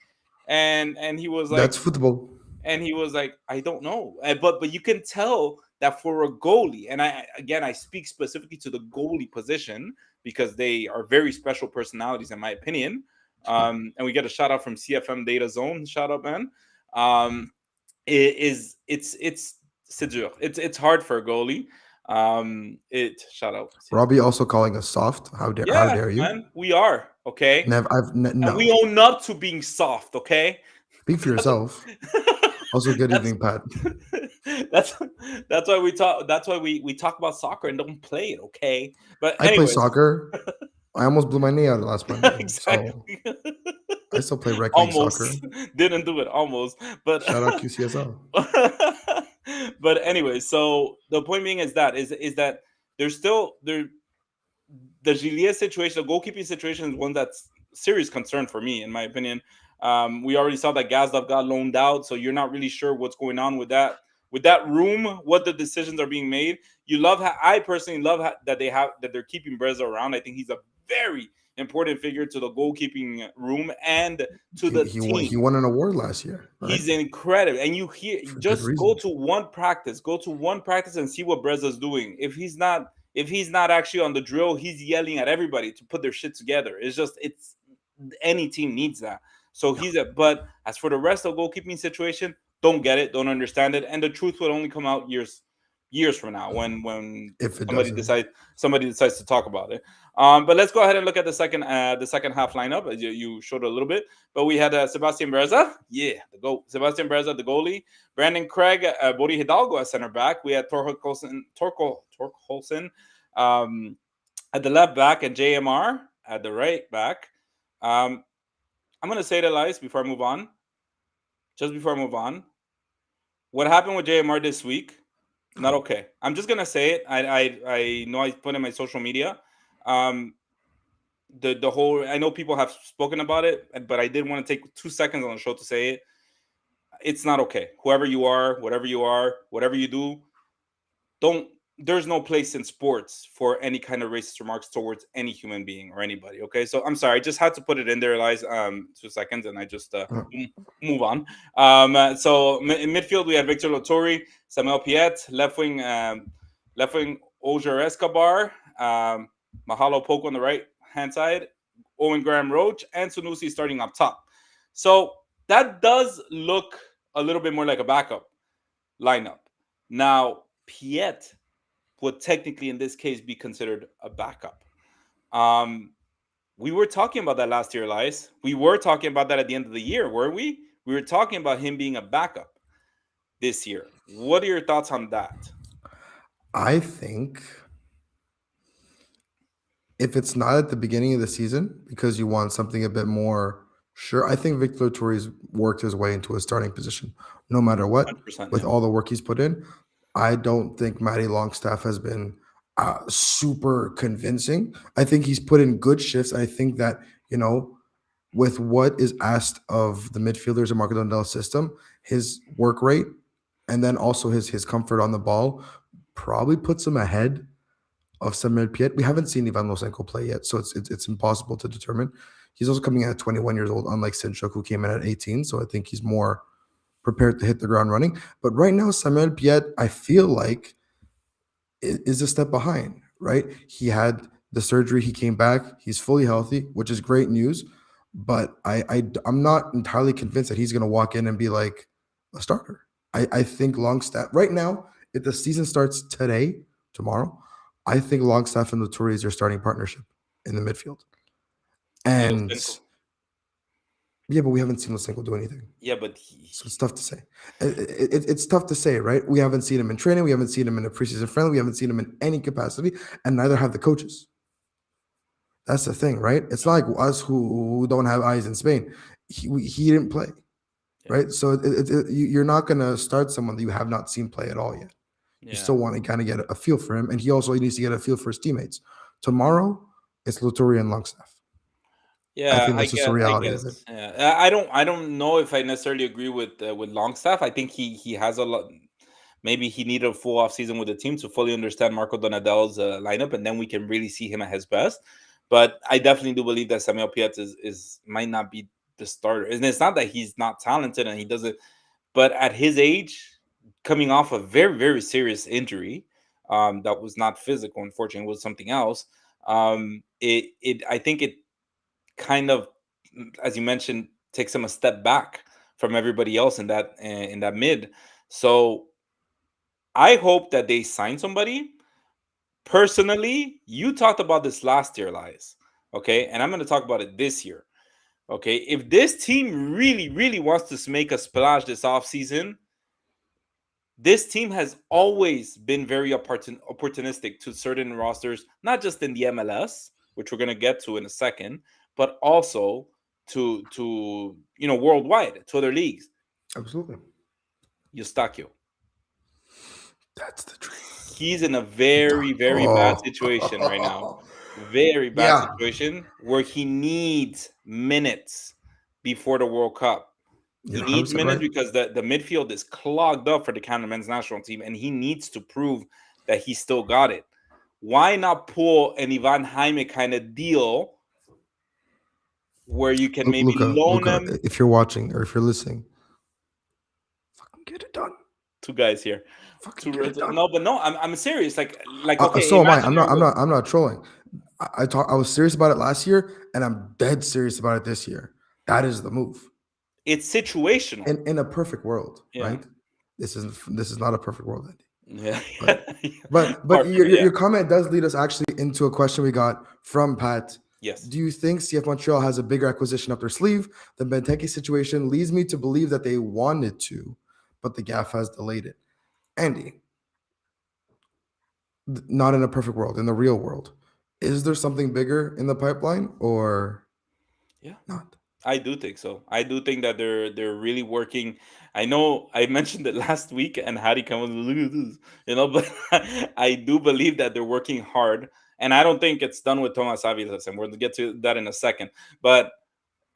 And he was like, That's football. I don't know. But you can tell that for a goalie, and I speak specifically to the goalie position because they are very special personalities in my opinion. And we get a shout out from CFM Data Zone. Shout out, man. Um, it is c'est dur. It's hard for a goalie. It shout out. Robbie also calling us soft. How Yeah, dare you? man, we are okay, Never. and we No. own up to being soft. Okay, Speak for that's yourself. Also, good that's evening, Pat. that's that's why we talk. That's why we talk about soccer and don't play it. Okay, but I play anyways, soccer. I almost blew my knee out last Monday, so exactly. I still play rec league Almost soccer. didn't do it. Almost, but Shout out QCSL. but anyway, so the point being is that there's still there the Gilia situation, the goalkeeping situation is one that's serious concern for me, in my opinion. We already saw that Gazdov got loaned out, so you're not really sure what's going on with that room, what the decisions are being made. I personally love that they're keeping Breza around. I think he's a very important figure to the goalkeeping room and to the He team. won an award last year, right? He's incredible, and you hear For good just go reason. to one practice and see what Breza's doing. If he's not actually on the drill, he's yelling at everybody to put their shit together. It's any team needs that. So but as for the rest of the goalkeeping situation, don't get it, don't understand it, and the truth will only come out years from now when If it somebody doesn't, decides to talk about it. But let's go ahead and look at the second half lineup. As you showed a little bit, but we had Sebastian Berza, Sebastian Berza, the goalie, Brandon Craig, Bodi Hidalgo as center back. We had Torko Holson at the left back, and JMR at the right back. Um, I'm gonna say the lies before I move on. Just before I move on, what happened with JMR this week? Not okay. I'm just gonna say it. I know I put in my social media. Um, the whole I know people have spoken about it, but I did want to take 2 seconds on the show to say it. It's not okay. Whoever you are, whatever you do, don't there's no place in sports for any kind of racist remarks towards any human being or anybody. Okay, so I'm sorry, I just had to put it in there, Elias. 2 seconds, and I just move on. In midfield we had Victor Lotori, Samuel Piet, left wing Oger Escobar, Mahalo Poke on the right hand side, Owen Graham Roach, and Sunusi starting up top. So that does look a little bit more like a backup lineup. Now, Piet would technically, in this case, be considered a backup. Um, We were talking about that last year, Elias. We were talking about that at the end of the year, were we? We were talking about him being a backup this year. What are your thoughts on that? I think if it's not at the beginning of the season because you want something a bit more sure, I think Victor Torres worked his way into a starting position, no matter what, 100%, with yeah. all the work he's put in. I don't think Matty Longstaff has been super convincing. I think he's put in good shifts. I think that, you know, with what is asked of the midfielders in Marco Dondel's system, his work rate and then also his comfort on the ball probably puts him ahead of Samuel Piet. We haven't seen Ivan Losenko play yet, so it's impossible to determine. He's also coming in at 21 years old, unlike Sinchuk, who came in at 18. So I think he's more prepared to hit the ground running. But right now, Samuel Piet, I feel like is a step behind, right? He had the surgery, he came back, he's fully healthy, which is great news. But I'm not entirely convinced that he's going to walk in and be like a starter. I think Longstaff right now, if the season starts today, tomorrow, I think Longstaff and Latour is your starting partnership in the midfield. And And Losenko. yeah, but we haven't seen Losenko do anything. Yeah, but So it's tough to say. It's tough to say, right? We haven't seen him in training. We haven't seen him in a preseason friendly. We haven't seen him in any capacity, and neither have the coaches. That's the thing, right? It's not like us who don't have eyes in Spain. He didn't play, yeah, right? So you're not going to start someone that you have not seen play at all yet. You yeah, still want to kind of get a feel for him, and he also needs to get a feel for his teammates. Tomorrow, it's Luturi and Longstaff. I yeah. think that's just the I reality of it. guess. Yeah. I don't know if I necessarily agree with Longstaff. I think he has a lot. Maybe he needed a full off season with the team to fully understand Marco Donadel's lineup, and then we can really see him at his best. But I definitely do believe that Samuel Piet is might not be the starter, and it's not that he's not talented and he doesn't. But at his age, coming off a very serious injury, that was not physical, unfortunately, it was something else. It I think it kind of, as you mentioned, takes him a step back from everybody else in that mid. So I hope that they sign somebody. Personally, you talked about this last year, Elias. Okay, and I'm going to talk about it this year. Okay, if this team really wants to make a splash this offseason, this team has always been very opportunistic to certain rosters, not just in the MLS, which we're going to get to in a second, but also to worldwide, to other leagues. Absolutely. Eustachio, That's the dream. he's in a very bad situation right now. Oh, Very bad yeah. situation where he needs minutes before the World Cup. He You're needs 100% minutes right. because the midfield is clogged up for the Canada men's national team, and he needs to prove that he still got it. Why not pull an Ivan Jaime kind of deal where you can maybe loan Luca, him? if you're watching or if you're listening, fucking get it done. Two guys here. Fucking Two, get it done. no, but no, I'm serious. Like okay, So am I. imagine you're I'm not trolling. I was serious about it last year, and I'm dead serious about it this year. That is the move. it's situational. In a perfect world, Yeah. right? This is not a perfect world, Andy. Yeah. But Yeah. your comment does lead us actually into a question we got from Pat. Yes. Do you think CF Montreal has a bigger acquisition up their sleeve? The Benteke situation leads me to believe that they wanted to, but the GAF has delayed it. Andy, not in a perfect world, in the real world, is there something bigger in the pipeline or Yeah. not? I do think so. I do think that they're really working. I know I mentioned it last week, and Hattie comes, look at this, but I do believe that they're working hard, and I don't think it's done with Thomas Aviles, and we're going to get to that in a second. But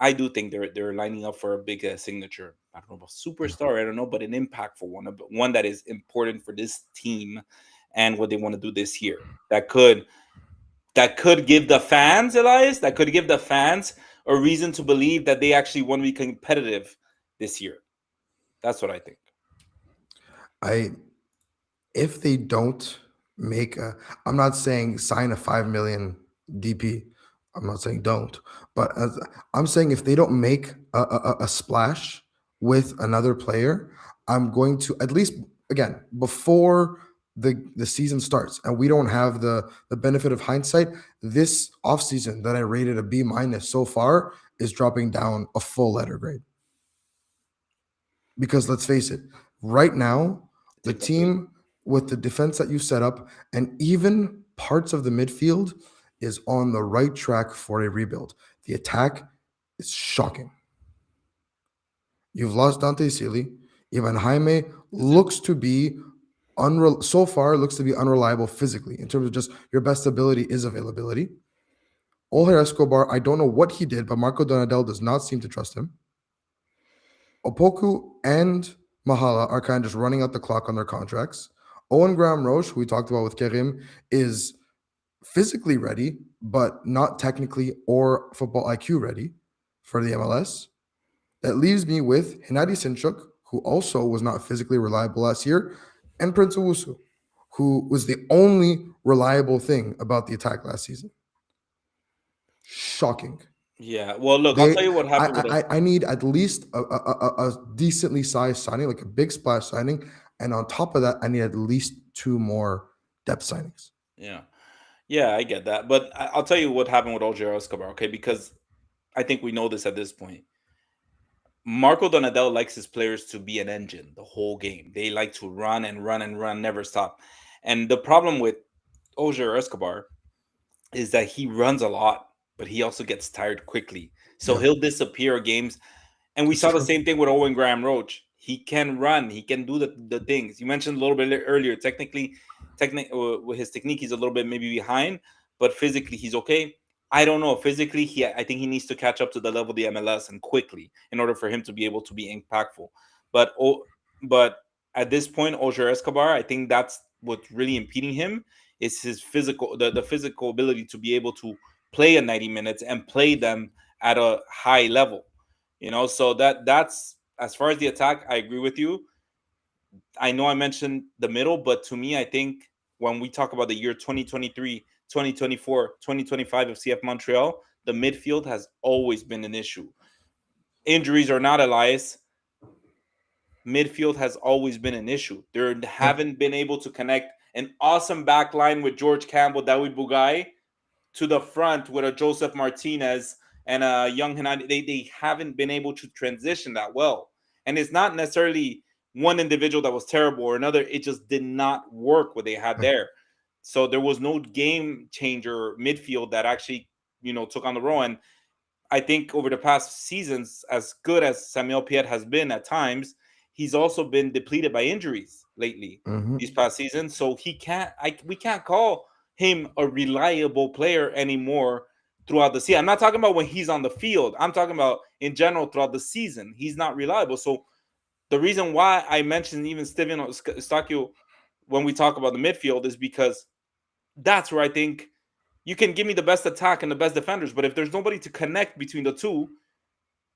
I do think they're lining up for a big signature. I don't know about superstar. I don't know, but an impactful one, but one that is important for this team and what they want to do this year. That could give the fans, Elias, that could give the fans a reason to believe that they actually want to be competitive this year. That's what I think. If they don't make I'm not saying sign a 5 million DP. I'm not saying don't, but I'm saying if they don't make a splash with another player, I'm going to at least again before the season starts and we don't have the benefit of hindsight, this offseason that I rated a B minus so far is dropping down a full letter grade. Because let's face it, right now, the Take a lead. team with the defense that you set up and even parts of the midfield is on the right track for a rebuild. The attack is shocking. You've lost Dante Sealy. Ivan Jaime looks to be so far looks to be unreliable physically in terms of just your best ability is availability. Olher Escobar, I don't know what he did, but Marco Donadel does not seem to trust him. Opoku and Mahala are kind of just running out the clock on their contracts. Owen Graham Roche, who we talked about with Karim, is physically ready, but not technically or football IQ ready for the MLS. That leaves me with Hinadi Sinchuk, who also was not physically reliable last year, and Prince Owusu, who was the only reliable thing about the attack last season. Shocking. Yeah. Well, look, I'll They, tell you what happened with I need at least a decently sized signing, like a big splash signing, and on top of that, I need at least two more depth signings. Yeah. Yeah, I get that. But I'll tell you what happened with Olger Escobar, okay? Because I think we know this at this point. Marco Donadel likes his players to be an engine the whole game. They like to run and run and run, never stop. And the problem with Olger Escobar is that he runs a lot, but he also gets tired quickly. So Yeah, he'll disappear games. And we it's saw the true. same thing with Owen Graham Roach. He can run, he can do the things. You mentioned a little bit earlier, with his technique, he's a little bit maybe behind, but physically he's okay. I don't know. Physically, I think he needs to catch up to the level of the MLS and quickly in order for him to be able to be impactful. But but at this point, Oger Escobar, I think that's what's really impeding him is his the physical ability to be able to play a 90 minutes and play them at a high level. So that's as far as the attack, I agree with you. I know I mentioned the middle, but to me, I think when we talk about the year 2023, 2024, 2025 of CF Montreal, the midfield has always been an issue. Injuries or not, Elias, midfield has always been an issue. They Yeah. haven't been able to connect an awesome back line with George Campbell, David Bugai, to the front with a Joseph Martinez and a young Hernandez. They haven't been able to transition that well. And it's not necessarily one individual that was terrible or another. It just did not work what they had Yeah. there. So there was no game changer midfield that actually, took on the role. And I think over the past seasons, as good as Samuel Piet has been at times, he's also been depleted by injuries lately Mhm. these past seasons. So we can't call him a reliable player anymore throughout the season. I'm not talking about when he's on the field. I'm talking about in general throughout the season. He's not reliable. So the reason why I mentioned even Steven Stakio when we talk about the midfield is because that's where I think you can give me the best attack and the best defenders, but if there's nobody to connect between the two,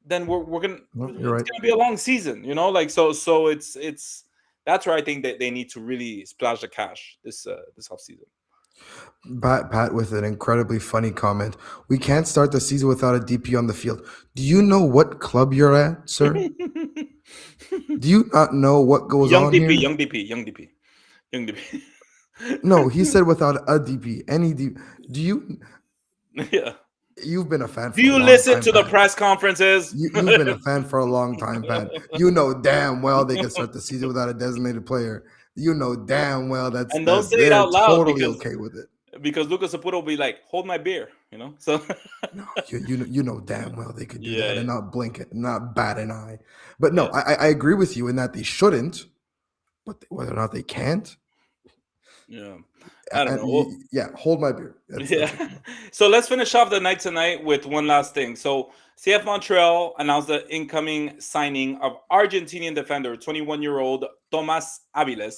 then we're gonna No, you're it's right. gonna be a long season, like so it's that's where I think that they need to really splash the cash this off season. Pat with an incredibly funny comment. We can't start the season without a DP on the field. Do you know what club you're at, sir? Do you not know what goes young on DP, here? young DP, young DP, young DP. No, he said without a DP. Any DP. Do you? Yeah. You've been a fan Do for a you long listen time, to the Pat. press conferences? You've been a fan for a long time, Pat. You know damn well they can start the season without a designated player. You know damn well And don't that say it they're out loud totally okay with it. because Lucas Saputo will be like, "Hold my beer," So No, you know damn well they could do yeah, that and yeah, not blink it, not bat an eye. But no, yeah, I agree with you in that they shouldn't, but whether or not they can't, yeah. I don't know. Well, yeah, hold my beer. yeah. That's a good one. So let's finish off the night tonight with one last thing. So CF Montreal announced the incoming signing of Argentinian defender, 21-year-old Tomas Aviles,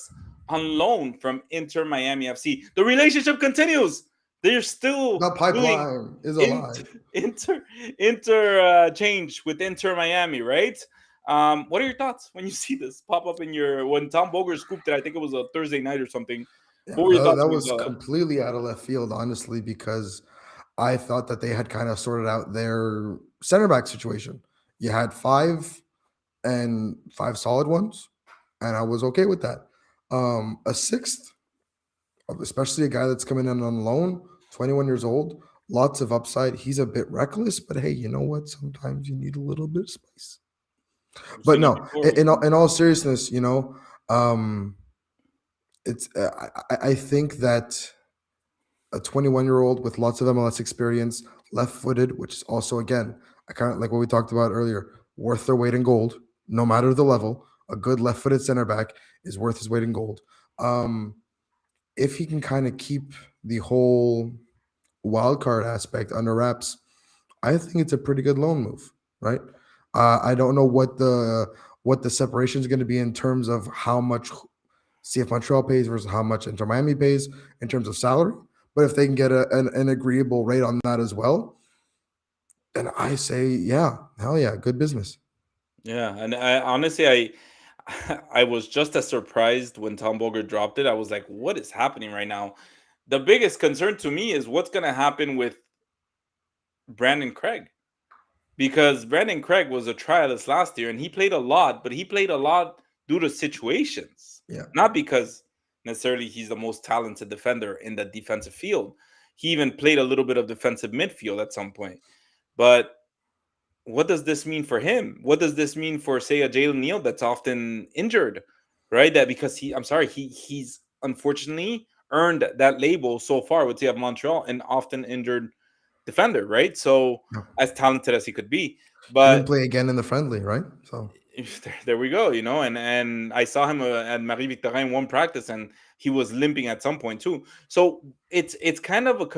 on loan from Inter Miami FC. The relationship continues. They're still The doing pipeline is inter alive. inter, change with Inter Miami, right? What are your thoughts when you see this pop up in when Tom Boger scooped it? I think it was a Thursday night or something. Yeah, What were your thoughts that when you was saw that? completely out of left field, honestly, because I thought that they had kind of sorted out their center back situation. You had five and five solid ones, and I was okay with that. A sixth especially a guy that's coming in on loan, 21 years old, lots of upside. He's a bit reckless, but hey, you know what? Sometimes you need a little bit of spice. We've But seen it no, before. We've in seen in all seriousness, um, it's I think that a 21-year-old with lots of MLS experience, left-footed, which is also again, I kind of like what we talked about earlier, worth their weight in gold, no matter the level. A good left-footed center back is worth his weight in gold. Um, if he can kind of keep the whole wild card aspect under wraps, I think it's a pretty good loan move, right? I don't know what the separation is going to be in terms of how much CF Montreal pays versus how much Inter Miami pays in terms of salary. But if they can get an agreeable rate on that as well, then I say, yeah, hell yeah, good business. Yeah, and I honestly, I I was just as surprised when Tom Boger dropped it. I was like, "What is happening right now?" The biggest concern to me is what's going to happen with Brandon Craig, because Brandon Craig was a trialist last year and he played a lot, but he played a lot due to situations, Yeah, not because necessarily he's the most talented defender in the defensive field. He even played a little bit of defensive midfield at some point, but what does this mean for him? What does this mean for, say, a Jalen Neal that's often injured, right? That because I'm sorry, he's unfortunately earned that label so far with CF Montreal, an often injured defender, right? So yeah. as talented as he could be, He didn't but play again in the friendly, right? So there we go, and I saw him at Marie Victorin in one practice, and he was limping at some point too. So it's kind of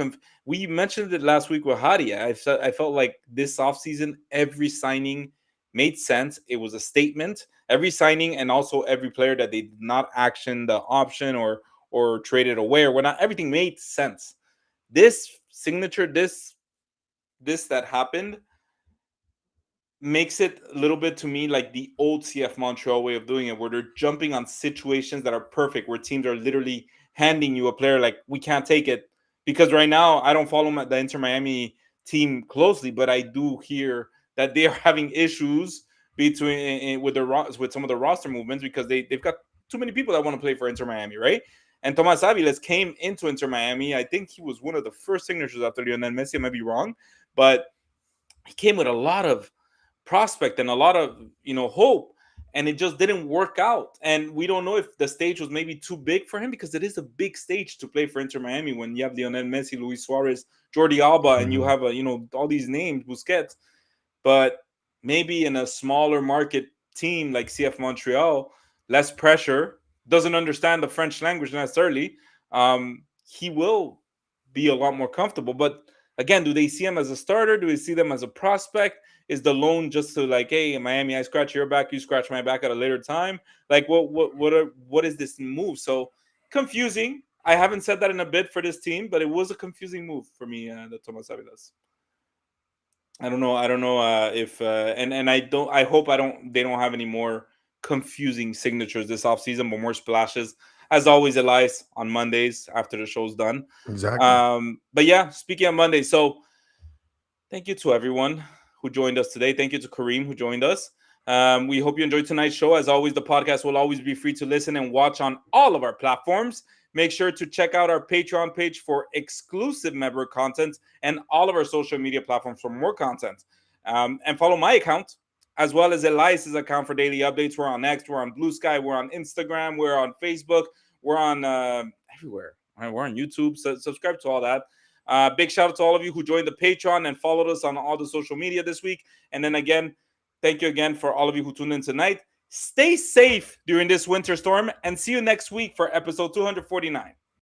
we mentioned it last week with Hadi. I felt like this offseason every signing made sense. It was a statement. Every signing, and also every player that they did not action the option or traded away or whatnot, everything made sense. This signature, this that happened makes it a little bit to me like the old CF Montreal way of doing it, where they're jumping on situations that are perfect, where teams are literally handing you a player like, we can't take it. Because right now, I don't follow the Inter Miami team closely, but I do hear that they are having issues between with some of the roster movements because they've got too many people that want to play for Inter Miami, right? And Tomas Aviles came into Inter Miami. I think he was one of the first signatures after Lionel Messi. I might be wrong, but he came with a lot of prospect and a lot of hope, and it just didn't work out. And we don't know if the stage was maybe too big for him, because it is a big stage to play for Inter Miami when you have Lionel Messi, Luis Suarez, Jordi Alba, and you mhm. have all these names, Busquets. But maybe in a smaller market team like CF Montreal, less pressure, doesn't understand the French language necessarily, he will be a lot more comfortable. But again, do they see him as a starter? Do they see them as a prospect? Is the loan just to like, hey, in Miami, I scratch your back, you scratch my back at a later time? Like, what is this move? So confusing. I haven't said that in a bit for this team, but it was a confusing move for me, that Thomas Avilas. I don't know. I don't know if and I don't. I hope I don't. They don't have any more confusing signatures this offseason, but more splashes. As always, Elias on Mondays after the show's done. Exactly. But yeah, speaking of Monday, so thank you to everyone who joined us today. Thank you to Karim who joined us. We hope you enjoyed tonight's show. As always, the podcast will always be free to listen and watch on all of our platforms. Make sure to check out our Patreon page for exclusive member content and all of our social media platforms for more content. And follow my account as well as Elias's account for daily updates. We're on X, we're on Blue Sky, we're on Instagram, we're on Facebook, we're on everywhere. All right, we're on YouTube. So subscribe to all that. Big shout out to all of you who joined the Patreon and followed us on all the social media this week. And then again, thank you again for all of you who tuned in tonight. Stay safe during this winter storm, and see you next week for episode 249.